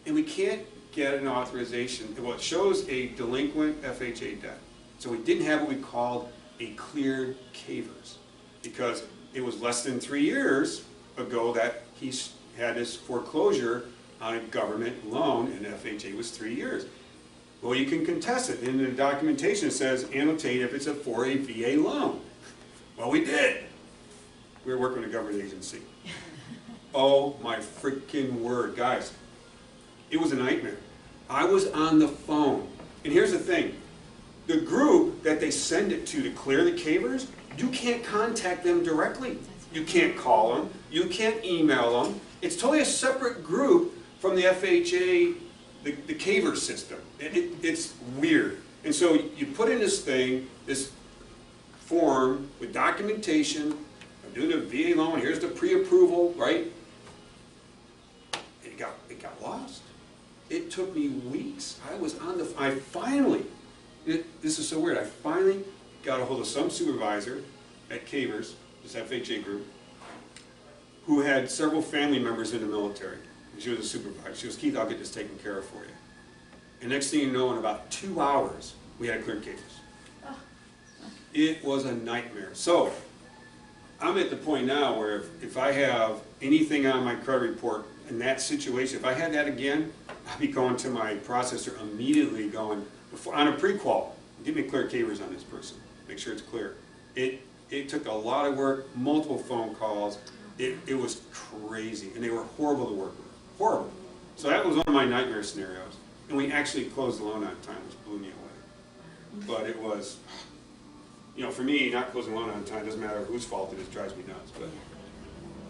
S1: and we can't get an authorization. Well, it shows a delinquent FHA debt. So we didn't have what we called a cleared CAVERS, because it was less than 3 years ago that he had his foreclosure on a government loan, and FHA was 3 years. Well, you can contest it. In the documentation it says, annotate if it's for a VA loan. Well, we did. We were working with a government agency. Oh my freaking word, guys. It was a nightmare. I was on the phone. And here's the thing. The group that they send it to clear the CAVERS, you can't contact them directly.
S2: That's
S1: You can't call them, you can't email them. It's totally a separate group from the FHA, the CAVR system. It's weird. And so you put in this thing, this form with documentation, I'm doing a VA loan, here's the pre-approval, right? It got lost. It took me weeks. I finally, this is so weird, I finally got a hold of some supervisor at CAVR's, this FHA group, who had several family members in the military. And she was a supervisor. She goes, Keith, I'll get this taken care of for you. And next thing you know, in about 2 hours, we had cleared cases. It was a nightmare. So, I'm at the point now where if I have anything on my credit report in that situation, if I had that again, I'd be going to my processor immediately going, on a pre-qual, give me clear CAVRs on this person. Make sure it's clear. It took a lot of work, multiple phone calls. It was crazy, and they were horrible to work with. Horrible. So that was one of my nightmare scenarios. And we actually closed the loan on time, which blew me away. But it was, you know, for me, not closing the loan on time, doesn't matter whose fault it is, drives me nuts.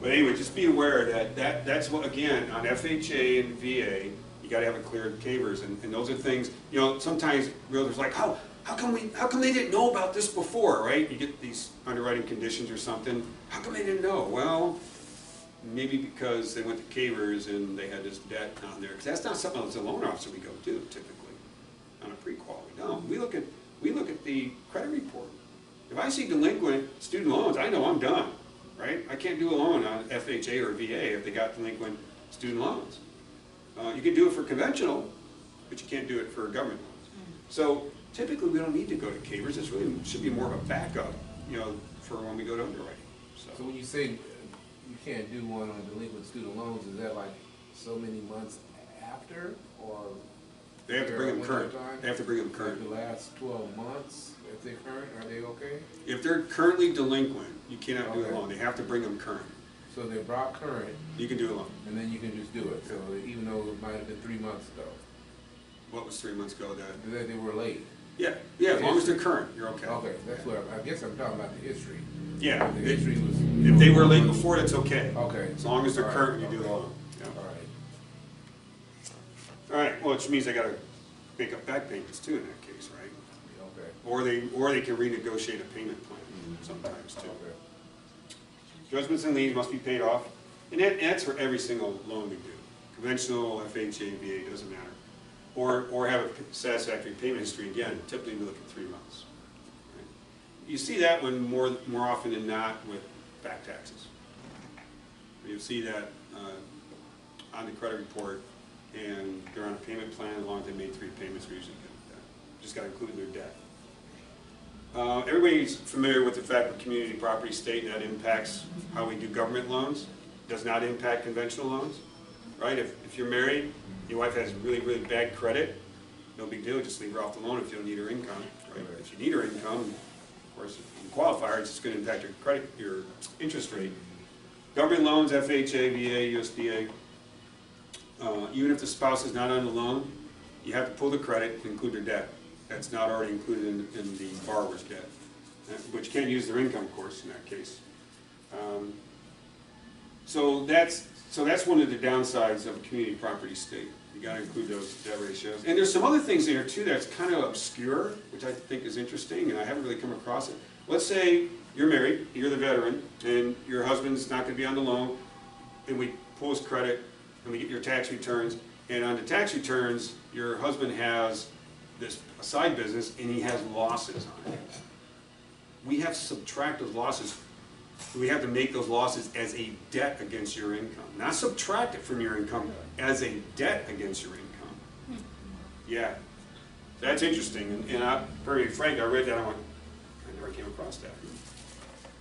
S1: But anyway, just be aware that that's what, again, on FHA and VA, you got to have it cleared CAVRs, and those are things, you know, sometimes realtors are like, how come they didn't know about this before, right? You get these underwriting conditions or something, how come they didn't know? Well, maybe because they went to CAVRs and they had this debt on there, because that's not something as a loan officer we go do typically on a pre-qual. No, we look at the credit report. If I see delinquent student loans, I know I'm done, right? I can't do a loan on FHA or VA if they got delinquent student loans. You can do it for conventional, but you can't do it for government loans. So typically we don't need to go to CAVRs. This really should be more of a backup, you know, for when we go to underwriting.
S3: So when you say you can't do one on delinquent student loans, is that like so many months after, or?
S1: They have to bring them current. They have to bring them current.
S3: Like the last 12 months, if they're current, are they okay?
S1: If they're currently delinquent, you cannot do a loan. They have to bring them current.
S3: So they're brought current.
S1: You can do a loan.
S3: And then you can just do it. So even though it might have been 3 months ago.
S1: What was 3 months ago?
S3: That they were late.
S1: Yeah, as long as they're current, you're okay.
S3: Okay, that's what I guess I'm talking about the history.
S1: Yeah.
S3: The history was.
S1: If they were late before, that's okay.
S3: Okay.
S1: As long as they're
S3: All right,
S1: current, you do
S3: okay.
S1: the loan. Yeah.
S3: All right.
S1: All right, well, which means they gotta make up back payments too in that case, right?
S3: Okay.
S1: Or they can renegotiate a payment plan sometimes too.
S3: Okay.
S1: Judgments and liens must be paid off, and that's for every single loan we do. Conventional, FHA, VA, doesn't matter. Or have a satisfactory payment history, again, typically we look at 3 months. Right? You see that one more often than not with back taxes. You'll see that on the credit report, and they're on a payment plan, as long as they made 3 payments, we're usually good with that. Just got to include their debt. Everybody's familiar with the fact that community property state, and that impacts how we do government loans. Does not impact conventional loans, right? If you're married, your wife has really, really bad credit, no big deal, just leave her off the loan if you don't need her income, right? If you need her income, of course, if you qualify her, it's just going to impact your credit, your interest rate. Government loans, FHA, VA, USDA, even if the spouse is not on the loan, you have to pull the credit to include their debt. That's not already included in the borrower's debt, but you can't use their income, of course, in that case. So that's one of the downsides of a community property state. You got to include those debt ratios. And there's some other things in there too that's kind of obscure, which I think is interesting, and I haven't really come across it. Let's say you're married, you're the veteran, and your husband's not going to be on the loan, and we pull his credit, and we get your tax returns, and on the tax returns, your husband has this side business, and he has losses on it. We have to subtract those losses. We have to make those losses as a debt against your income. Not subtract it from your income, as a debt against your income. Yeah, that's interesting. And I'm very frank, I read that, I went, I never came across that.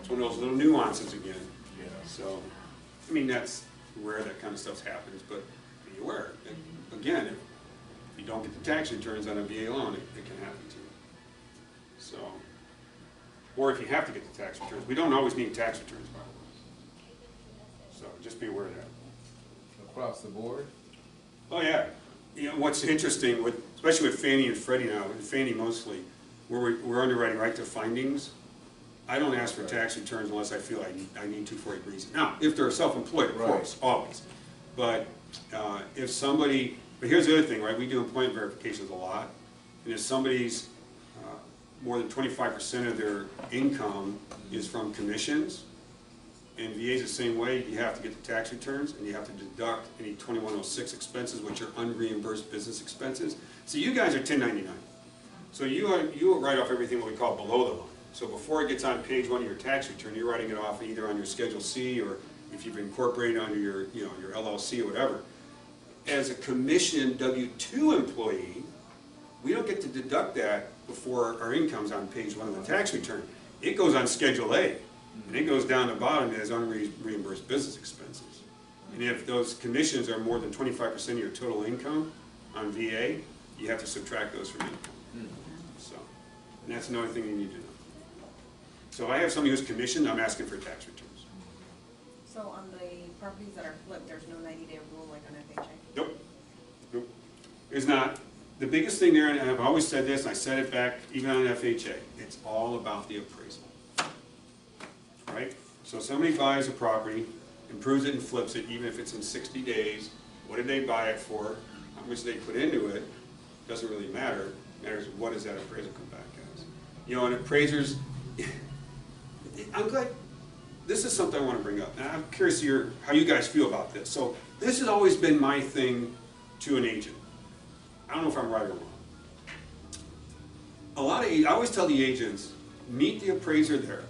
S1: It's one of those little nuances again.
S3: Yeah.
S1: So, I mean, that's rare that kind of stuff happens, but be aware. And again, if you don't get the tax returns on a VA loan, it can happen to you. So, or if you have to get the tax returns. We don't always need tax returns, by the way. So just be aware of that.
S3: Across the board?
S1: Oh yeah. You know, what's interesting, especially with Fannie and Freddie now, and Fannie mostly, we're underwriting right to findings. I don't ask for tax returns unless I feel I need to for a reason. Now, if they're self-employed, of course, always. But if somebody, but here's the other thing, right? We do employment verifications a lot. And if somebody's more than 25% of their income is from commissions, and VA is the same way, you have to get the tax returns and you have to deduct any 2106 expenses, which are unreimbursed business expenses. So you guys are 1099. So you write off everything what we call below the line. So before it gets on page 1 of your tax return, you're writing it off either on your Schedule C or if you've incorporated under your, your LLC or whatever. As a commissioned W-2 employee, we don't get to deduct that before our income's on page 1 of the tax return. It goes on Schedule A, and it goes down the bottom as unreimbursed business expenses. And if those commissions are more than 25% of your total income on VA, you have to subtract those from income. So, and that's another thing you need to know. So I have somebody who's commissioned, I'm asking for tax returns.
S4: So on the properties that are flipped, there's no 90-day rule like on FHA?
S1: Nope. Nope. There's not. The biggest thing there, and I've always said this, and I said it back even on FHA, it's all about the appraisal. Right? So somebody buys a property, improves it and flips it, even if it's in 60 days, what did they buy it for? How much they put into it? Doesn't really matter. It matters what does that appraisal come back as. And appraisers, I'm glad, this is something I want to bring up. And I'm curious to hear how you guys feel about this. So this has always been my thing to an agent. I don't know if I'm right or wrong. I always tell the agents, meet the appraiser there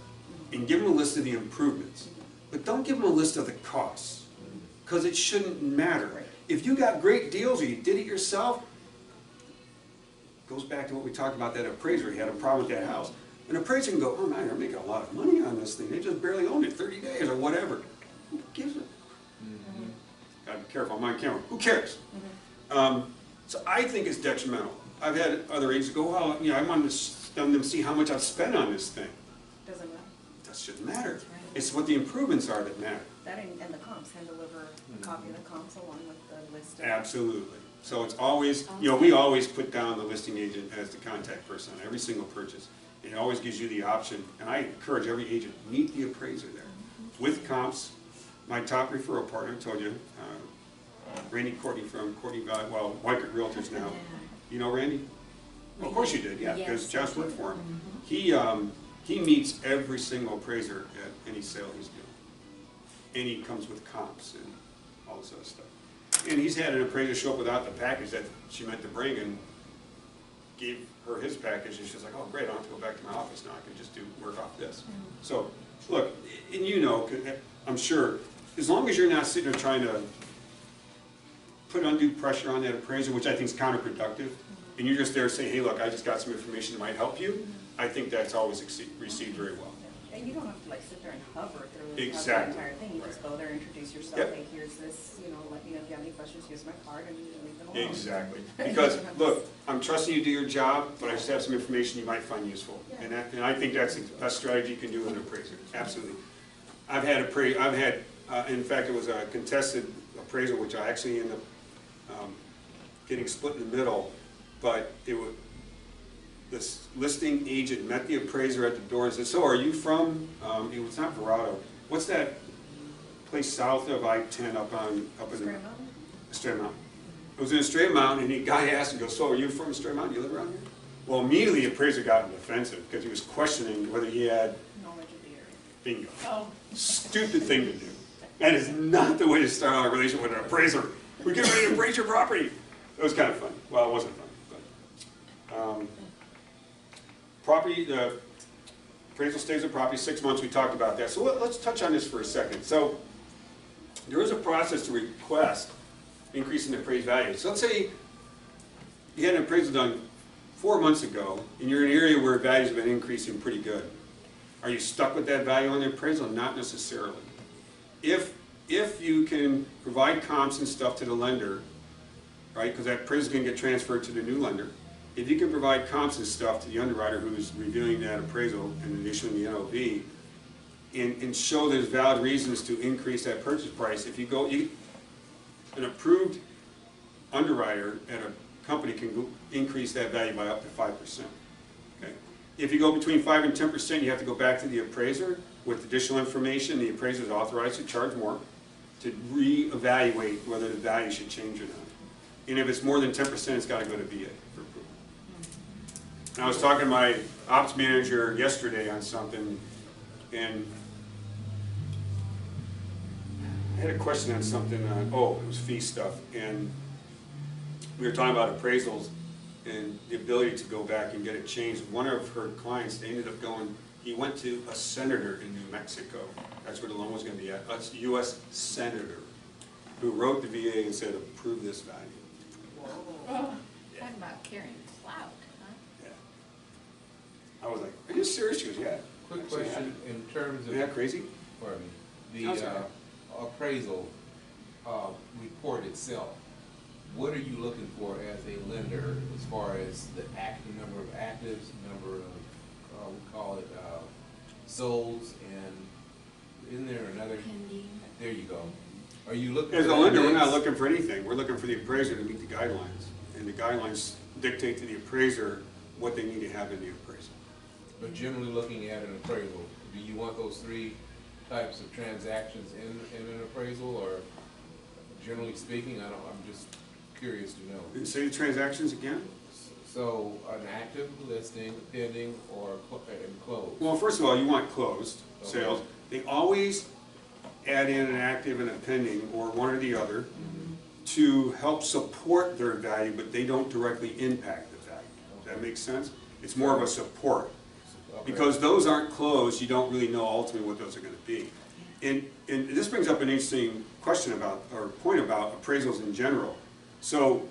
S1: and give them a list of the improvements. But don't give them a list of the costs, because it shouldn't matter. If you got great deals or you did it yourself, goes back to what we talked about, that appraiser, he had a problem with that house. An appraiser can go, oh man, they're making a lot of money on this thing. They just barely owned it 30 days or whatever. Who gives it? Gotta be careful, I'm on camera. Who cares? So I think it's detrimental. I've had other agents go, well, I wanted them to see how much I've spent on this thing.
S4: Doesn't matter.
S1: That shouldn't matter. It's what the improvements are that matter.
S4: That and the comps, hand deliver a copy of the comps along with the list.
S1: Absolutely. So it's always, we always put down the listing agent as the contact person on every single purchase. It always gives you the option, and I encourage every agent, meet the appraiser there. With comps, my top referral partner, I told you, Randy Courtney from Courtney Valley, well, Wycott Realtors now. You know Randy? Well, of course you did, yeah, because Josh worked for him. He meets every single appraiser at any sale he's doing. And he comes with comps and all this other stuff. And he's had an appraiser show up without the package that she meant to bring and gave her his package, and she's like, oh great, I don't have to go back to my office now, I can just work off this. So, look, and I'm sure, as long as you're not sitting there trying to put undue pressure on that appraiser, which I think is counterproductive, and you're just there saying, hey look, I just got some information that might help you, I think that's always received very well.
S4: And you don't have to sit there and hover through the entire thing. You just go there, introduce yourself, hey, here's this, let me know if you have any questions, here's my card, and leave them alone.
S1: Exactly. Because, look, I'm trusting you to do your job, but I just have some information you might find useful. And I think that's the best strategy you can do with an appraiser. Absolutely. I've had, in fact, it was a contested appraisal, which I actually ended up getting split in the middle, but this listing agent met the appraiser at the door and said, so are you from, it was not Verado, what's that place south of I-10 up in Estrella Mountain? It was in Estrella Mountain, and the guy asked him, so are you from Estrella Mountain? Do you live around here? Well, immediately the appraiser got defensive because he was questioning whether he had
S4: knowledge of the area.
S1: Bingo.
S5: Oh.
S1: Stupid thing to do. That is not the way to start out a relationship with an appraiser. We're getting ready to appraise your property. It was kind of funny. Well, it wasn't funny, but the appraisal stays of property 6 months. We talked about that. So let's touch on this for a second. So there is a process to request increase in the appraised value. So let's say you had an appraisal done 4 months ago, and you're in an area where values have been increasing pretty good. Are you stuck with that value on the appraisal? Not necessarily. If you can provide comps and stuff to the lender, right, because that appraisal is going to get transferred to the new lender. If you can provide comps and stuff to the underwriter who's reviewing that appraisal and issuing the NOV, and show there's valid reasons to increase that purchase price, if you go, an approved underwriter at a company can increase that value by up to 5%. Okay? if you go between 5 and 10%, you have to go back to the appraiser with additional information. The appraiser is authorized to charge more to reevaluate whether the value should change or not. And if it's more than 10%, it's got to go to VA for approval. And I was talking to my ops manager yesterday on something, and I had a question on something on, oh, it was fee stuff, and we were talking about appraisals and the ability to go back and get it changed. One of her clients, they ended up going, he went to a senator in New Mexico. That's where the loan was going to be at. A U.S. senator who wrote the VA and said, approve this value.
S2: Whoa. Talking about carrying clout, huh?
S1: Yeah. I was like, are you serious? She goes, yeah.
S3: Quick question, in terms of.
S1: Isn't that crazy?
S3: Pardon me.
S1: No, it's
S3: The
S1: okay.
S3: appraisal report itself, what are you looking for as a lender as far as the number of actives, number of, we call it, solds, and isn't there another?
S2: Pending.
S3: There you go. Are you looking?
S1: As
S3: for
S1: a
S3: that
S1: lender, we're not
S3: mix?
S1: looking for anything. We're looking for the appraiser to meet the guidelines. And the guidelines dictate to the appraiser what they need to have in the appraisal.
S3: But generally looking at an appraisal, do you want those 3 types of transactions in an appraisal, or generally speaking, I'm just curious to know.
S1: And say the transactions again?
S3: So an active listing, pending, or and closed?
S1: Well, first of all, you want closed
S3: Okay.
S1: sales. They always add in an active and a pending, or one or the other, to help support their value, but they don't directly impact the value. Does that make sense? It's more of a support.
S3: Okay.
S1: Because those aren't closed, you don't really know ultimately what those are going to be. And this brings up an interesting question about, or point about appraisals in general. So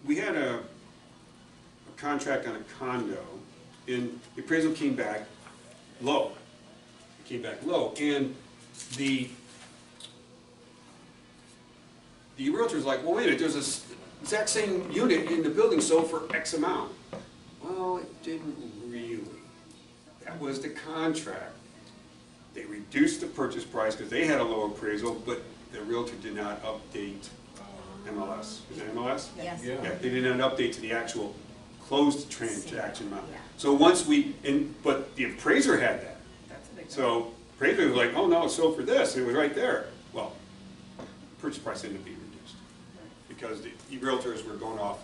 S1: we had a contract on a condo, and the appraisal came back low. It came back low, and the realtor's like, well, wait a minute, there's this exact same unit in the building sold for X amount. Well, it didn't really. That was the contract. They reduced the purchase price because they had a low appraisal, but the realtor did not update MLS. Is it MLS?
S2: Yes.
S3: Yeah.
S1: Yeah, they did not update to the actual closed transaction amount.
S2: Yeah.
S1: So once but the appraiser had that.
S4: That's a big deal.
S1: So appraiser was like, oh no, it's sold for this, and it was right there. Well, purchase price ended up being reduced because the realtors were going off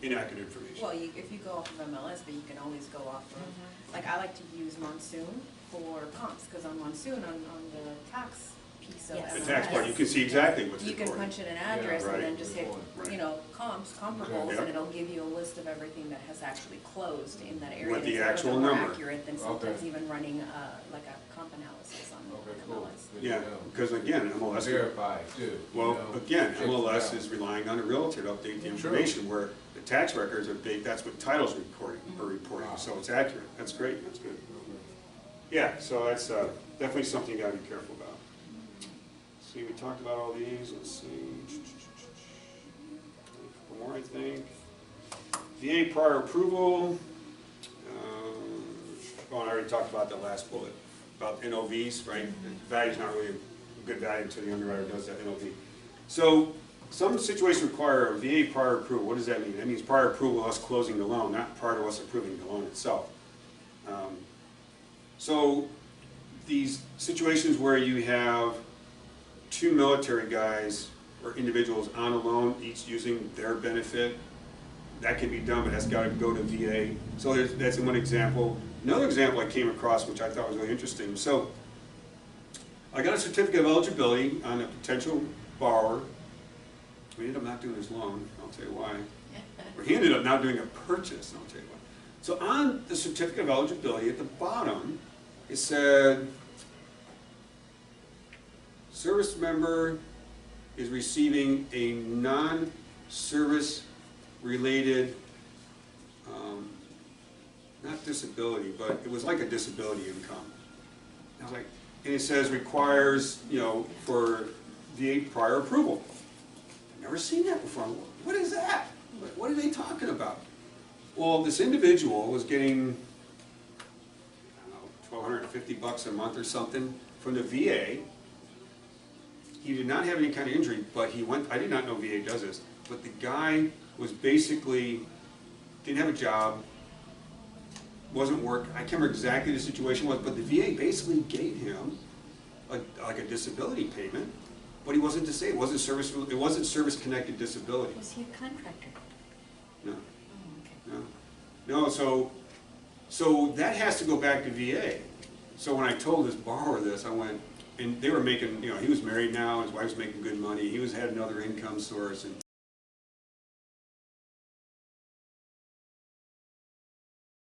S1: inaccurate information.
S4: Well, if you go off of MLS, but you can always go off of, like, I like to use Monsoon for comps, because on Monsoon, on the tax piece of
S2: Yes.
S1: The
S4: MLS.
S1: tax part, you can see exactly what's
S4: You can
S1: recorded.
S4: punch in an address
S1: right.
S4: and then just hit,
S1: Right.
S4: you know, comps, comparables,
S1: Yeah.
S4: and it'll give you a list of everything that has actually closed in that area.
S1: With the
S4: It's a little
S1: actual
S4: bit more
S1: number.
S4: accurate than sometimes
S3: Okay.
S4: even running, like a comp analysis on
S3: Okay, cool.
S4: MLS.
S3: Good to
S1: Yeah,
S3: know.
S1: because again, MLS.
S3: Verify too. you
S1: Well,
S3: know,
S1: again,
S3: check it
S1: MLS
S3: out.
S1: is relying on a realtor to update the
S3: Yeah.
S1: information, where the tax records are big, that's what title's reporting,
S3: Wow.
S1: so it's accurate, that's great, that's good. Yeah, so that's definitely something you gotta be careful about. See, we talked about all these, let's see. A couple more, I think. VA prior approval. Well, I already talked about that last bullet, about NOVs, right? The value's not really a good value until the underwriter does that NOV. So, some situations require a VA prior approval. What does that mean? That means prior approval of us closing the loan, not prior to us approving the loan itself. So, these situations where you have 2 military guys or individuals on a loan, each using their benefit, that can be done, but that's got to go to VA. So that's one example. Another example I came across, which I thought was really interesting. So I got a certificate of eligibility on a potential borrower. We ended up not doing his loan. I'll tell you why. Or he ended up not doing a purchase. I'll tell you why. So on the certificate of eligibility, at the bottom, it said, service member is receiving a non-service related, not disability, but it was like a disability income. I was like, and it says requires, for VA prior approval. I've never seen that before. What is that? What are they talking about? Well, this individual was getting, I don't know, $1,250 a month or something from the VA. He did not have any kind of injury, but he went, I did not know VA does this, but the guy was basically didn't have a job, wasn't work, I can't remember exactly the situation was, but the VA basically gave him like a disability payment, but he wasn't disabled, it wasn't service-connected disability.
S2: Was he a contractor?
S1: No,
S2: Oh, okay.
S1: no. No, so that has to go back to VA. So when I told this borrower this, I went, and they were making, he was married now, his wife's making good money, he had another income source, and